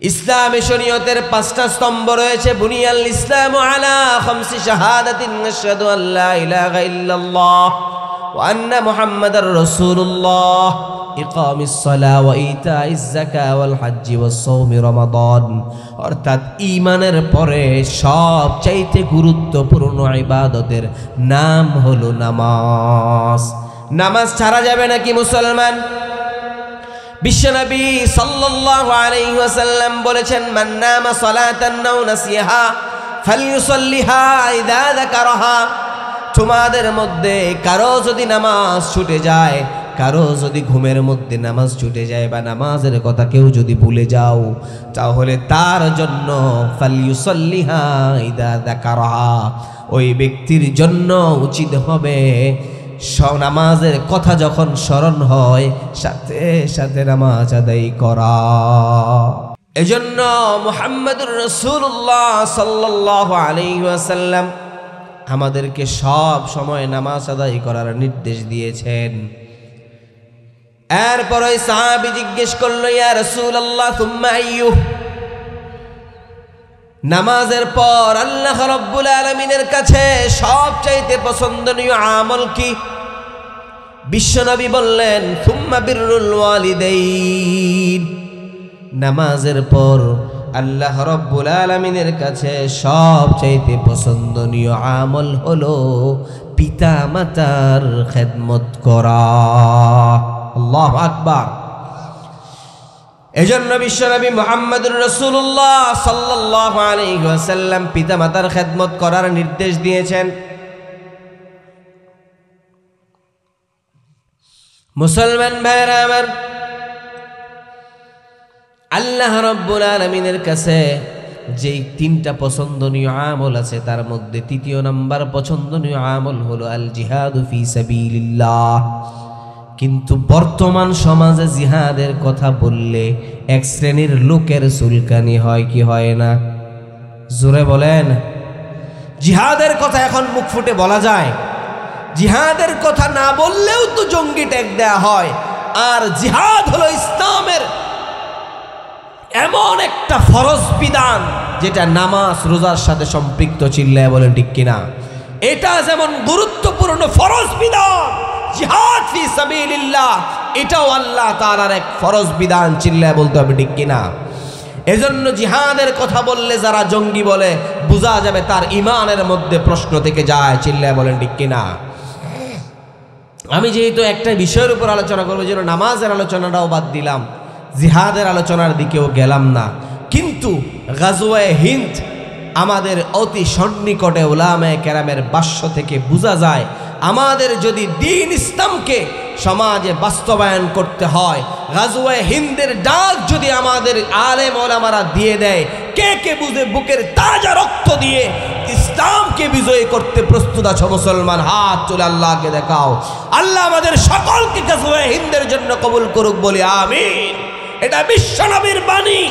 ইসলামী শরীয়তের 5টা স্তম্ভ রয়েছে। বুনিয়াল ইসলামু আলা খামসি শাহাদাতিন, আশহাদু আল্লা ইলাহা ইল্লাল্লাহ ওয়া আন্না মুহাম্মাদার রাসূলুল্লাহ, ইকামিস সালাহ ওয়া ইতাইজ যাকাত ওয়াল হজ্জ ওয়াস সাওমি রমাদান। অর্থাৎ ঈমানের পরে সবচাইতে গুরুত্বপূর্ণ ইবাদতের নাম হলো নামাজ। নামাজ ছাড়া যাবে নাকি মুসলমান? বিশ্বনবী সাল্লাল্লাহু আলাইহি ওয়াসাল্লাম বলেছেন, মান নামা সালাতান আও নাসিহা ফালইউসাল্লিহা ইযা যাকারাহা। তোমাদের মধ্যে কারো যদি নামাজ ছুটে যায়, কারো যদি ঘুমের মধ্যে নামাজ ছুটে যায় বা নামাজের কথা কেউ যদি ভুলে যাও, তাহলে তার জন্য ফালইউসাল্লিহা ইযা যাকারাহা, ওই ব্যক্তির জন্য উচিত হবে নামাজের কথা যখন স্মরণ হয় সাথে সাথে নামাজ আদায় করা। এজন্য মুহাম্মদুর রাসূলুল্লাহ সাল্লাল্লাহু আলাইহি ওয়াসাল্লাম আমাদেরকে সব সময় নামাজ আদায় করার নির্দেশ দিয়েছেন। এরপর ওই সাহাবী জিজ্ঞেস করলো, ইয়া রাসূলুল্লাহ সুম্মা আইয়ু, নামাজের পর আল্লাহ রাব্বুল আলামিনের কাছে সবচাইতে পছন্দনীয় আমল কি? বিশ্বনবী বললেন, সুম্মা বিররুল ওয়ালিদাইন। নামাজের পর আল্লাহ রাব্বুল আলামিনের কাছে সবচাইতে পছন্দনীয় আমল হলো পিতা মাতার খেদমত করা। আল্লাহু আকবার। এজন্য বিশ্বনবী মুহাম্মদুর রাসূলুল্লাহ সাল্লাল্লাহু আলাইহি ওয়াসাল্লাম পিতা মাতার খেদমত করার নির্দেশ দিয়েছেন। মুসলমান ভাইরা আমার, আল্লাহ রাব্বুল আলামিনের কাছে যেই তিনটা পছন্দনীয় আমল আছে তার মধ্যে তৃতীয় নাম্বার পছন্দনীয় আমল হলো আল জিহাদু ফি সাবিলিল্লাহ। কিন্তু বর্তমান সমাজে জিহাদের কথা বললে এক শ্রেণীর লোকের চুলকানি হয় কি হয় না? জোরে বলেন। জিহাদের কথা এখন মুখ ফুটে বলা যায়, জিহাদের কথা না বললেও তো জঙ্গি ট্যাগ দেয়া হয়। আর জিহাদ হলো ইসলামের এমন একটা ফরজ বিধান যেটা নামাজ রোজার সাথে সম্পৃক্ত, চিল্লায় বলেন ঠিক কিনা? এটা যেমন গুরুত্বপূর্ণ ফরজ বিধান, জিহাদ ফি সাবিলিল্লাহ এটাও আল্লাহ তাআলার এক ফরজ বিধান, চিল্লায় বলতে হবে ঠিক কিনা? এজন্য জিহাদের কথা বললে যারা জঙ্গি বলে বোঝা যাবে তার ইমানের মধ্যে প্রশ্ন থেকে যায়, চিল্লায় বলেন ঠিক কিনা? আমি যেহেতু একটা বিষয়ের উপর আলোচনা করবো, যেন নামাজের আলোচনাটাও বাদ দিলাম, জিহাদের আলোচনার দিকেও গেলাম না। কিন্তু গাজওয়ায়ে হিন্দ আমাদের অতি সন্নিকটে উলামায়ে কেরামের ভাষ্য থেকে বোঝা যায়, আমাদের যদি দ্বীন ইসলামকে সমাজে বাস্তবায়ন করতে হয়, গাজওয়ায়ে হিন্দের ডাক যদি আমাদের আলেম ওলামারা দিয়ে দেয়, কে কে বুঝে বুকের তাজা রক্ত দিয়ে ইসলামকে বিজয়ী করতে প্রস্তুত আছো মুসলমান? হাত তুলে আল্লাহকে দেখাও। আল্লাহ আমাদের সকলকে গাজওয়ায়ে হিন্দের জন্য কবুল করুক, বলি আমিন। এটা বিশ্ব নবীর বাণী,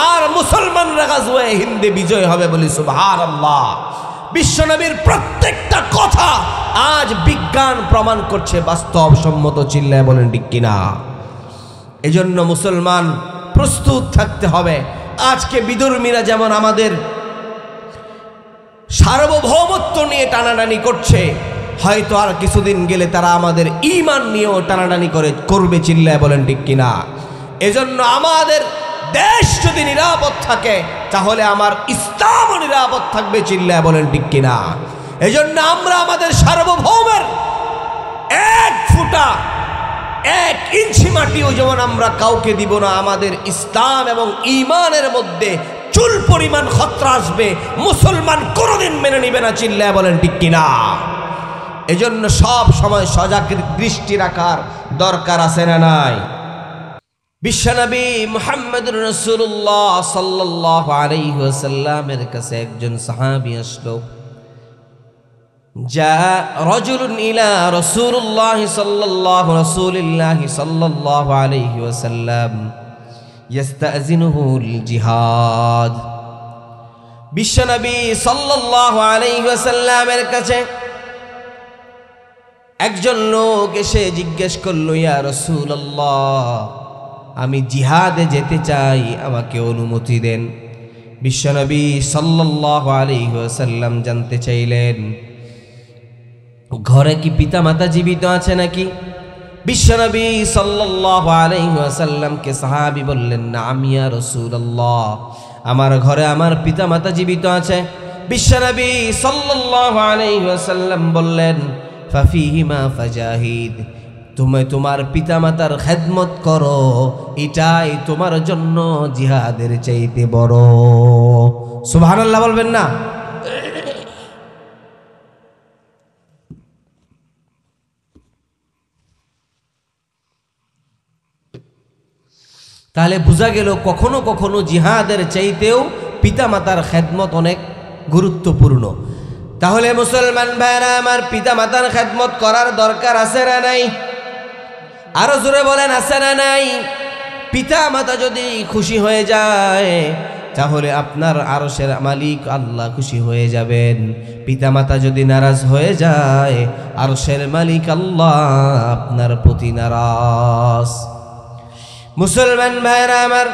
আর মুসলমানরা গাজওয়ায়ে হিন্দে বিজয় হবে, বলি সুবহানাল্লাহ। বিশ্ব নবীর প্রত্যেকটা কথা আজ বিজ্ঞান প্রমাণ করছে বাস্তবসম্মত, চিল্লায় বলেন ঠিক কিনা? এজন্য মুসলমান প্রস্তুত থাকতে হবে। আজকে বিধর্মীরা যেমন আমাদের সার্বভৌমত্ব নিয়ে টানাটানি করছে, হয়তো আর কিছুদিন গেলে তারা আমাদের ঈমান নিয়েও টানাটানি করবে, চিল্লায় বলেন ঠিক কিনা? এজন্য আমাদের দেশ যদি নিরাপদ থাকে তাহলে আমার ইসলামও নিরাপদ থাকবে, চিল্লায় বলেন ঠিক কিনা? এজন্য আমরা আমাদের সার্বভৌমের এক ফুটা এক ইঞ্চি মাটিও যেমন আমরা কাউকে দিব না। আমাদের ইসলাম এবং ঈমানের মধ্যে চুল পরিমাণ খতরা আসবে, মুসলমান কোনোদিন মেনে নিবে না, চিল্লায় বলেন ঠিক কিনা? এজন্য সব সময় সজাগ দৃষ্টি রাখার দরকার আছে না নাই? বিশ্বনবী মুহাম্মদুর রাসূলুল্লাহ সাল্লাল্লাহু আলাইহি ওয়াসাল্লামের কাছে একজন সাহাবী আসলো। যা রাজুলুন ইলা রাসূলুল্লাহি সাল্লাল্লাহু আলাইহি ওয়াসাল্লাম ইস্তাযিনুহুল জিহাদ। বিশ্বনবী সাল্লাল্লাহু আলাইহি ওয়াসাল্লামের কাছে একজন লোক এসে জিজ্ঞেস করলো, ইয়া রাসূলুল্লাহ, আমি জিহাদে যেতে চাই, আমাকে অনুমতি দেন। বিশ্বনবী সাল্লাল্লাহু আলাইহি ওয়াসাল্লাম জানতে চাইলেন, ঘরে কি পিতামাতা জীবিত আছে নাকি? বিশ্বনবী সাল্লাল্লাহু আলাইহি ওয়াসাল্লামকে সাহাবী বললেন, নাম ইয়া রাসূলুল্লাহ, আমার ঘরে আমার পিতামাতা জীবিত আছে। বিশ্বনবী সাল্লাল্লাহু আলাইহি ওয়াসাল্লাম বললেন, ফাফিহিমা ফাজাহিদ, তুমি তোমার পিতামাতার খেদমত করো, এটাই তোমার জন্য জিহাদের চাইতে বড়। সুবহানাল্লাহ বলবেন না? তাহলে বোঝা গেল কখনো কখনো জিহাদের চাইতেও পিতামাতার খেদমত অনেক গুরুত্বপূর্ণ। তাহলে মুসলমান ভাইরা আমার, পিতামাতার খেদমত করার দরকার আছে না নাই? আরো জোরে বলেন, আছে না নাই? পিতা মাতা যদি খুশি হয়ে যায় তাহলে আপনার আরশের মালিক আল্লাহ খুশি হয়ে যাবেন। পিতা মাতা যদি নারাজ হয়ে যায় আরশের মালিক আল্লাহ আপনার প্রতি নারাজ। মুসলমান ভাইরা আমার,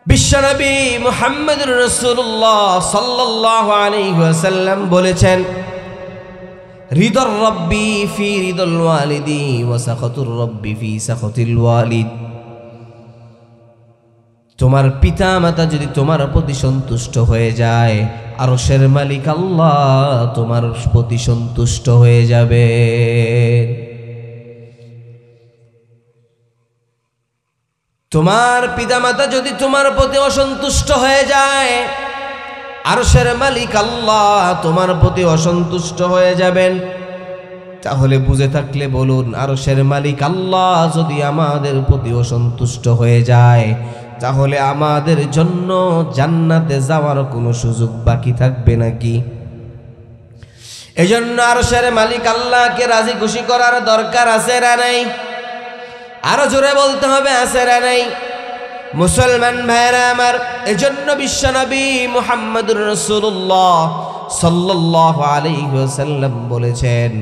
বিশ্বনবী মুহাম্মদুর রাসূলুল্লাহ সাল্লাল্লাহু আলাইহি ওয়াসাল্লাম বলেছেন, রিদর রব্বি ফি রিদল ওয়ালিদি ওয়া সাখাতুর রব্বি ফি সাখাতিল ওয়ালিদ। তোমার পিতা মাতা যদি তোমার প্রতি সন্তুষ্ট হয়ে যায় আরশের মালিক আল্লাহ তোমার প্রতি সন্তুষ্ট হয়ে যাবে। তোমার পিতা মাতা যদি তোমার প্রতি অসন্তুষ্ট হয়ে যায় আরশের মালিক আল্লাহ তোমার প্রতি অসন্তুষ্ট হয়ে যাবেন। তাহলে বুঝে থাকলে বলুন, আরশের মালিক আল্লাহ যদি আমাদের প্রতি অসন্তুষ্ট হয়ে যায়, তাহলে আমাদের জন্য জান্নাতে যাওয়ার কোনো সুযোগ বাকি থাকবে নাকি? এজন্য আরশের মালিক আল্লাহকে রাজি খুশি করার দরকার আছে না নাই? আরো জোরে বলতে হবে, আছে না নাই? মুসলমান ভাইরা আমার, এজন্য বিশ্বনবী মুহাম্মদুর রাসূলুল্লাহ সাল্লাল্লাহু আলাইহি ওয়াসাল্লাম বলেছেন,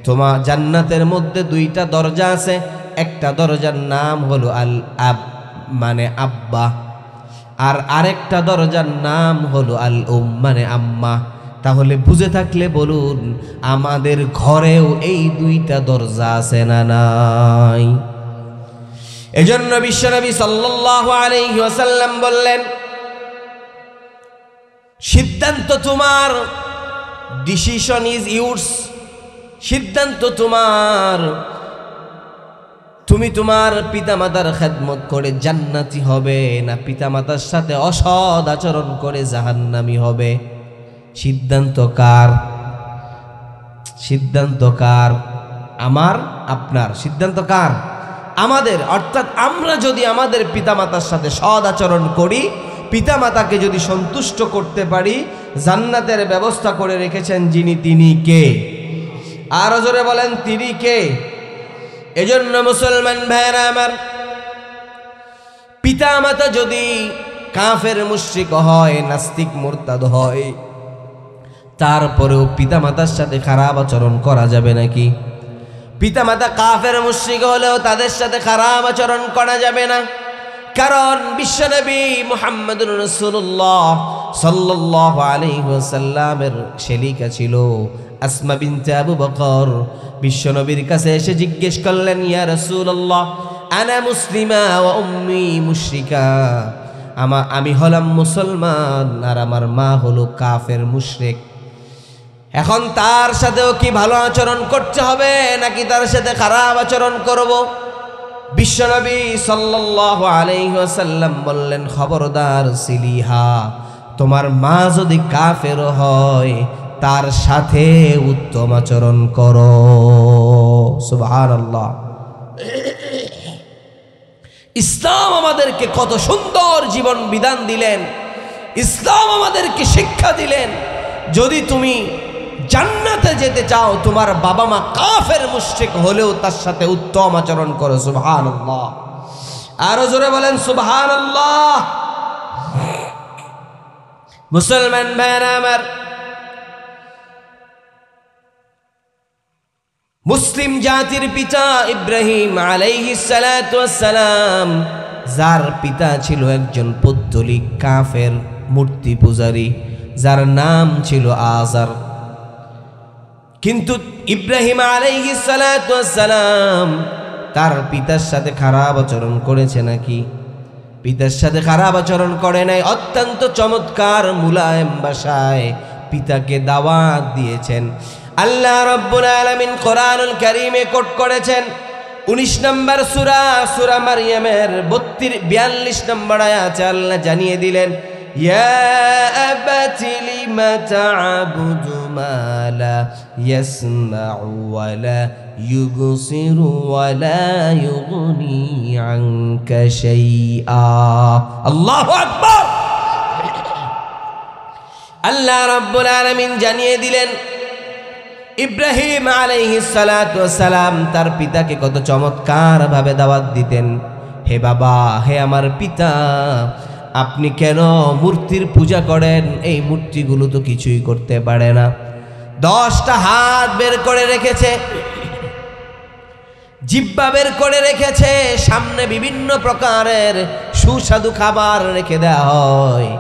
তোমার জান্নাতের মধ্যে দুইটা দরজা আছে। একটা দরজার নাম হলো আল আব, মানে আব্বা, আর আরেকটা দরজার নাম হলো আল উম, মানে আম্মা। তাহলে বুঝে থাকলে বলুন, আমাদের ঘরেও এই দুইটা দরজা আছে না নাই? এজন্য বিশ্বনবী সাল্লাল্লাহু আলাইহি ওয়াসাল্লাম বললেন, সিদ্ধান্ত তোমার, ডিসিশন ইজ ইউরস, সিদ্ধান্ত তোমার। তুমি তোমার পিতামাতার খেদমত করে জান্নাতি হবে, না পিতামাতার সাথে অসৎ আচরণ করে জাহান্নামী হবে? সিদ্ধান্ত কার? সিদ্ধান্ত কার? আমার, আপনার? সিদ্ধান্ত কার? আমাদের। অর্থাৎ আমরা যদি আমাদের পিতামাতার সাথে সৎ আচরণ করি, পিতামাতাকে যদি সন্তুষ্ট করতে পারি, জান্নাতের ব্যবস্থা করে রেখেছেন যিনি, তিনি কে? আরো জোরে বলেন, তিনি কে? এজন্য মুসলমান ভাইরা আমার, পিতামাতা যদি কাফের মুশরিক হয়, নাস্তিক মুরতাদ হয়, তারপরেও পিতামাতার সাথে খারাপ আচরণ করা যাবে নাকি? পিতামাতা কাফের মুশরিক হলেও তাদের সাথে খারাপ আচরণ করা যাবে না। কারণ বিশ্বনবী মুহাম্মদুর রাসূলুল্লাহ সাল্লাল্লাহু আলাইহি ওয়াসাল্লামের শেলিকা ছিল আসমা বিনতে আবু বকর। বিশ্বনবীর কাছে এসে জিজ্ঞেস করলেন, ইয়া রাসূলুল্লাহ, আনা মুসলিমা ওয়া উম্মি মুশরিকা, আমি হলাম মুসলমান আর আমার মা হলো কাফের মুশরিক। এখন তার সাথেও কি ভালো আচরণ করতে হবে নাকি তার সাথে খারাপ আচরণ করব? বিশ্বনবী সাল্লাল্লাহু আলাইহি ওয়াসাল্লাম বললেন, খবরদার সিলিহা, তোমার মা যদি কাফের হয় তার সাথে উত্তম আচরণ করো। সুবহানাল্লাহ। ইসলাম আমাদেরকে কত সুন্দর জীবন বিধান দিলেন, ইসলাম আমাদেরকে শিক্ষা দিলেন, যদি তুমি জান্নাতে যেতে চাও, তোমার বাবা মা কাফের মুশরিক হলেও তার সাথে উত্তম আচরণ করো। সুবহানাল্লাহ। আরো জোরে বলেন সুবহানাল্লাহ। মুসলমান ভাইরা আমার, মুসলিম জাতির পিতা ইব্রাহিম আলাইহিস সালাতু ওয়াস সালাম, যার পিতা ছিল একজন পৌত্তলিক কাফের মূর্তি পূজারী, যার নাম ছিল আজার। কিন্তু ইব্রাহিম আলাইহিস সালাতু ওয়াস সালাম তার পিতার সাথে খারাপ আচরণ করেছে নাকি? পিতার সাথে খারাপ আচরণ করে নাই। অত্যন্ত চমৎকার মুলায়েম ভাষায় পিতাকে দাওয়াত দিয়েছেন। আল্লাহ রাব্বুল আলামিন কোরআনুল কারীমে কোট করেছেন 19 নম্বর সূরা, সূরা মারইয়ামের 42 নম্বর আয়াতে আল্লাহ জানিয়ে দিলেন, ইয়া আবাতি লিমা তা'বুদু মা লা ইয়াসমাউ ওয়া লা ইউবসিরু ওয়া লা ইউগনি আনকা শাইআ। আল্লাহু আকবার। আল্লাহ রাব্বুল আলামিন জানিয়ে দিলেন, ইব্রাহিম আলাইহিস সালাতু ওয়াস সালাম তার পিতাকে কত চমৎকার ভাবে দাওয়াত দিতেন, হে বাবা, হে আমার পিতা, আপনি কেন মূর্তির পূজা করেন? এই মূর্তিগুলো তো কিছুই করতে পারে না। 10টা হাত বের করে রেখেছে, জিহ্বা বের করে রেখেছে, সামনে বিভিন্ন প্রকারের সুস্বাদু খাবার রেখে দেওয়া হয়,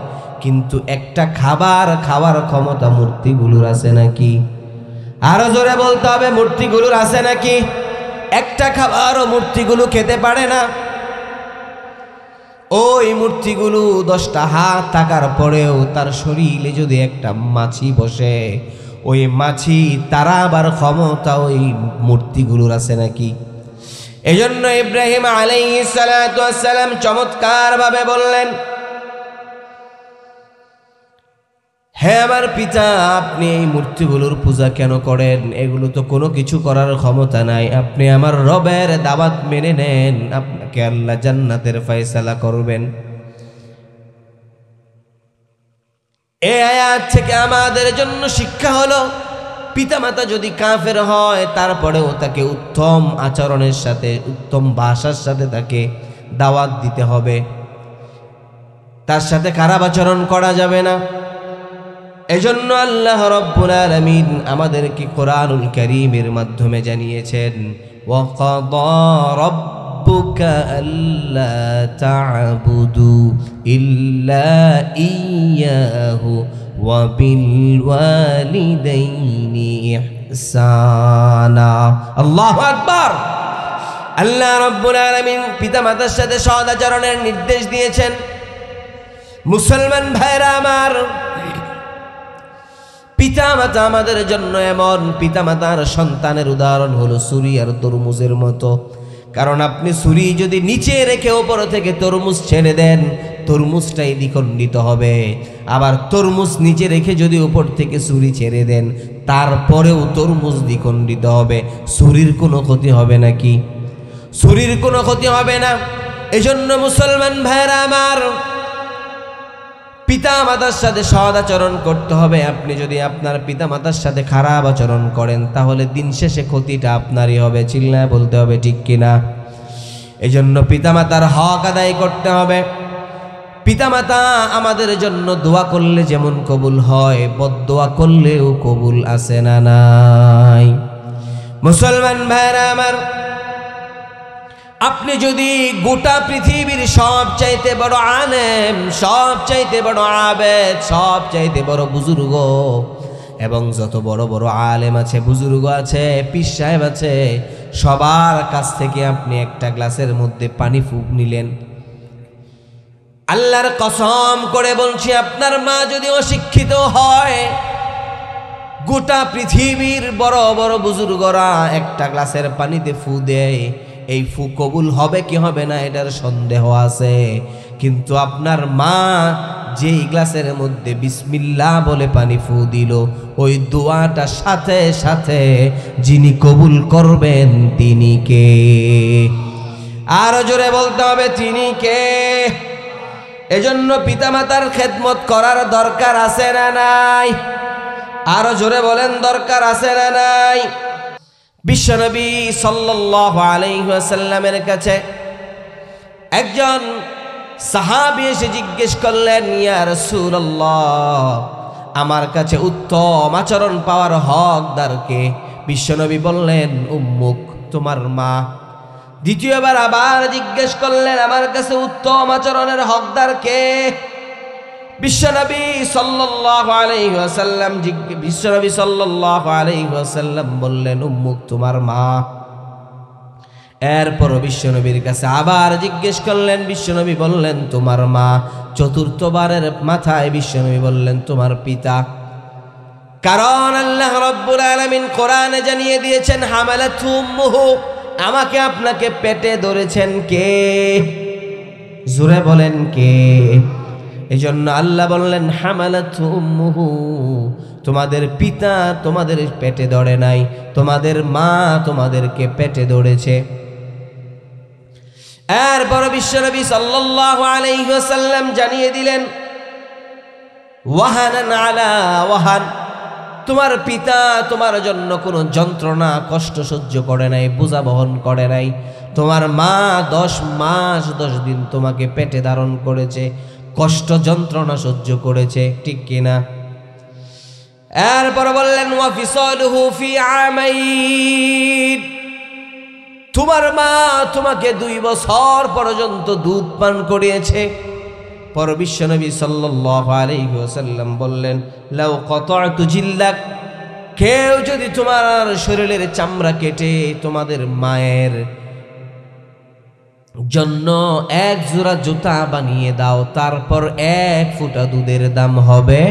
কিন্তু একটা খাবার খাওয়ার ক্ষমতা মূর্তিগুলোর আছে নাকি? আরো জোরে বলতে হবে, মূর্তিগুলোর আছে নাকি? একটা খাবারও মূর্তিগুলো খেতে পারে না। ওই মূর্তিগুলো 10টা হাত থাকার পরেও তার শরীরে যদি একটা মাছি বসে, ওই মাছি তাড়াবার ক্ষমতা ওই মূর্তিগুলোর আছে নাকি? এজন্য ইব্রাহিম আলাইহিস সালাতু ওয়াস সালাম চমৎকার ভাবে বললেন, হে আমার পিতা, আপনি এই মূর্তিগুলোর পূজা কেন করেন? এগুলো তো কোনো কিছু করার ক্ষমতা নাই। আপনি আমার রবের দাওয়াত মেনে নেন, আপনাকে আল্লাহ জান্নাতের ফয়সালা করবেন। এই আয়াত থেকে আমাদের জন্য শিক্ষা হলো, পিতামাতা যদি কাফের হয় তারপরেও তাকে উত্তম আচরণের সাথে, উত্তম ভাষার সাথে তাকে দাওয়াত দিতে হবে, তার সাথে খারাপ আচরণ করা যাবে না। এজন্য আল্লাহ রাব্বুল আলামিন আমাদেরকে কোরআনুল কারীমের মাধ্যমে জানিয়েছেন, ওয়াকাদা রাব্বুকা আল্লা তা'বুদু ইল্লা ইয়্যাহু ওয়া বিল ওয়ালিদাইনি ইহসানা। আল্লাহু আকবার। আল্লাহ রাব্বুল আলামিন পিতামাতার সাথে সৎ আচরণের নির্দেশ দিয়েছেন। মুসলমান ভাইরা আমার, পিতামাতা আমাদের জন্য এমন, পিতামাতার সন্তানের উদাহরণ হলো ছুরি আর তরমুজের মতো। কারণ আপনি ছুরি যদি নিচে রেখে ওপর থেকে তরমুজ ছেড়ে দেন, তরমুজটাই দ্বিখণ্ডিত হবে। আবার তরমুজ নিচে রেখে যদি উপর থেকে ছুরি ছেড়ে দেন, তারপরেও তরমুজ দ্বিখণ্ডিত হবে। ছুরির কোনো ক্ষতি হবে নাকি? ছুরির কোনো ক্ষতি হবে না। এজন্য মুসলমান ভাইরা আমার, পিতা মাতার সাথে সৎ আচরণ করতে হবে। আপনি যদি আপনার পিতা মাতার সাথে খারাপ আচরণ করেন, তাহলে দিন শেষে ক্ষতিটা আপনারই হবে। চিল্লায় বলতে হবে ঠিক কিনা? এজন্য পিতামাতার হক আদায় করতে হবে। পিতামাতা আমাদের জন্য দোয়া করলে যেমন কবুল হয়, বদদোয়া করলেও কবুল আছে না নাই? মুসলমান ভাইরা আমার, আপনি যদি গোটা পৃথিবীর সবচাইতে বড় আলেম, সবচাইতে বড় আবেদ, সবচাইতে বড় বুজুর্গ, এবং যত বড় বড় আলেম আছে, বুজুর্গ আছে, পীর সাহেব আছে, সবার কাছ থেকে আপনি একটা গ্লাসের মধ্যে পানি ফুঁক নিলেন, আল্লাহর কসম করে বলছি, আপনার মা যদি অশিক্ষিত হয়, গোটা পৃথিবীর বড় বড় বুজুর্গরা একটা গ্লাসের পানিতে ফু দেয়, এই ফু কবুল হবে কি হবে না এটার সন্দেহ আছে। কিন্তু আপনার মা যেই গ্লাসের মধ্যে বিসমিল্লাহ বলে পানি ফু দিল, ওই দোয়াটা সাথে সাথে যিনি কবুল করবেন তিনি কে? আরো জোরে বলতে হবে, তিনি কে? এজন্য পিতামাতার খেদমত করার দরকার আছে না নাই? আরো জোরে বলেন, দরকার আছে না নাই? বিশ্বনবী সাল্লাল্লাহু আলাইহি ওয়াসাল্লামের কাছে একজন সাহাবী এসে জিজ্ঞেস করলেন, ইয়া রাসূলুল্লাহ, আমার কাছে উত্তম আচরণ পাওয়ার হকদার কে? বিশ্বনবী বললেন, উম্মুক, তোমার মা। দ্বিতীয়বার আবার জিজ্ঞেস করলেন, আমার কাছে উত্তম আচরণের হকদার কে? বিশ্বনবী সাল্লাল্লাহু আলাইহি ওয়াসাল্লাম বললেন, উম্মুক, তোমার মা। এরপর বিশ্বনবীর কাছে আবার জিজ্ঞেস করলেন, বিশ্বনবী বললেন, তোমার মা। চতুর্থবারের মাথায় বিশ্বনবী বললেন, তোমার পিতা। কারণ আল্লাহ রাব্বুল আলামিন কোরআনে জানিয়ে দিয়েছেন, হামালাতহু উম্মুহু, আমাকে আপনাকে পেটে ধরেছেন কে? জোরে বলেন, কে? এজন্য আল্লাহ বললেন, হামালাতহু উম্মুহু, তোমাদের পিতা তোমাদের পেটে ধরে নাই, তোমাদের মা তোমাদেরকে পেটে ধরেছে। এরপর বিশ্বনবী সাল্লাল্লাহু আলাইহি ওয়াসাল্লাম জানিয়ে দিলেন, ওয়াহানান আলা ওয়াহান, তোমার পিতা তোমার জন্য কোনো যন্ত্রণা কষ্ট সহ্য করে নাই, বোঝা বহন করে নাই। তোমার মা 10 মাস 10 দিন তোমাকে পেটে ধারণ করেছে, কষ্ট যন্ত্রণা সহ্য করেছে, ঠিক কিনা? এরপর বললেন, ওয়া ফিসালুহু ফি আমাইন, তোমার মা তোমাকে 2 বছর পর্যন্ত দুধ পান করিয়েছে। পর বিশ্বনবী সাল্লাল্লাহু আলাইহি ওয়াসাল্লাম বললেন, লাউ কাতা'তু জিল্লাক, কেউ যদি তোমার শরীরের চামড়া কেটে তোমাদের মায়ের জন্য 1 জোড়া জুতা বানিয়ে দাও, তারপর 1 ফোঁটা দুধের দাম হবে।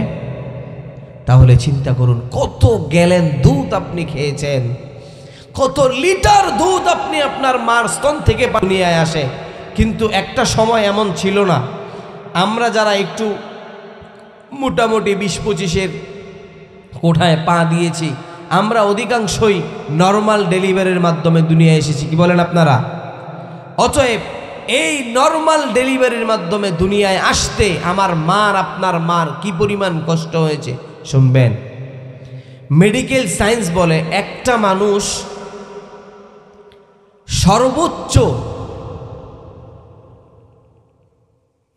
তাহলে চিন্তা করুন, কত গ্যালন দুধ আপনি খেয়েছেন, কত লিটার দুধ আপনি আপনার মার স্তন থেকে নিয়ে আসে। কিন্তু একটা সময় এমন ছিল না, আমরা যারা একটু মোটামুটি 20-25-এর কোঠায় পা দিয়েছি। আমরা অধিকাংশই নর্মাল ডেলিভারির মাধ্যমে দুনিয়ায় এসেছি, কি বলেন আপনারা? অতএব এই নর্মাল ডেলিভারির মাধ্যমে দুনিয়ায় আসতে আমার মার, আপনার মার কি পরিমাণ কষ্ট হয়েছে শুনবেন। মেডিকেল সায়েন্স বলে একটা মানুষ সর্বোচ্চ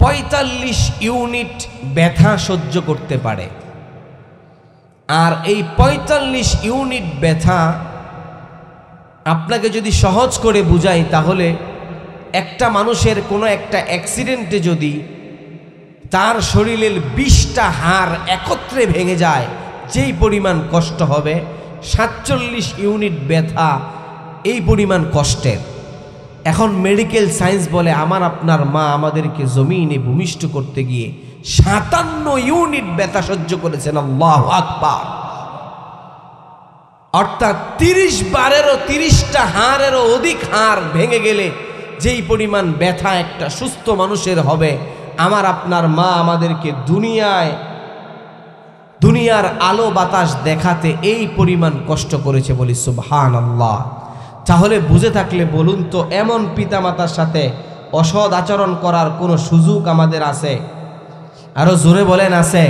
45 ইউনিট ব্যথা সহ্য করতে পারে। আর এই 45 ইউনিট ব্যথা আপনাকে যদি সহজ করে বুঝাই, তাহলে একটা মানুষের কোনো একটা অ্যাক্সিডেন্টে যদি তার শরীরের 20টা হাড় একত্রে ভেঙে যায়, যেই পরিমাণ কষ্ট হবে, 47 ইউনিট ব্যথা এই পরিমাণ কষ্টের। এখন মেডিকেল সায়েন্স বলে আমার আপনার মা আমাদেরকে জমিনে ভূমিষ্ঠ করতে গিয়ে 57 ইউনিট ব্যথা সহ্য করেছেন। আল্লাহু আকবার। অর্থাৎ 30 বারেরও 30টা হাড়েরও অধিক হাড় ভেঙে গেলে যেই পরিমাণ ব্যথা একটা সুস্থ মানুষের হবে, আমার আপনার মা আমাদেরকে দুনিয়ার আলো বাতাস দেখাতে এই পরিমাণ কষ্ট করেছে, বলি সুবহানাল্লাহ। তাহলে বুঝে থাকলে বলুন তো, এমন পিতামাতার সাথে অসৎ আচরণ করার কোনো সুযোগ আমাদের আছে? আরো জোরে বলেন, আছে?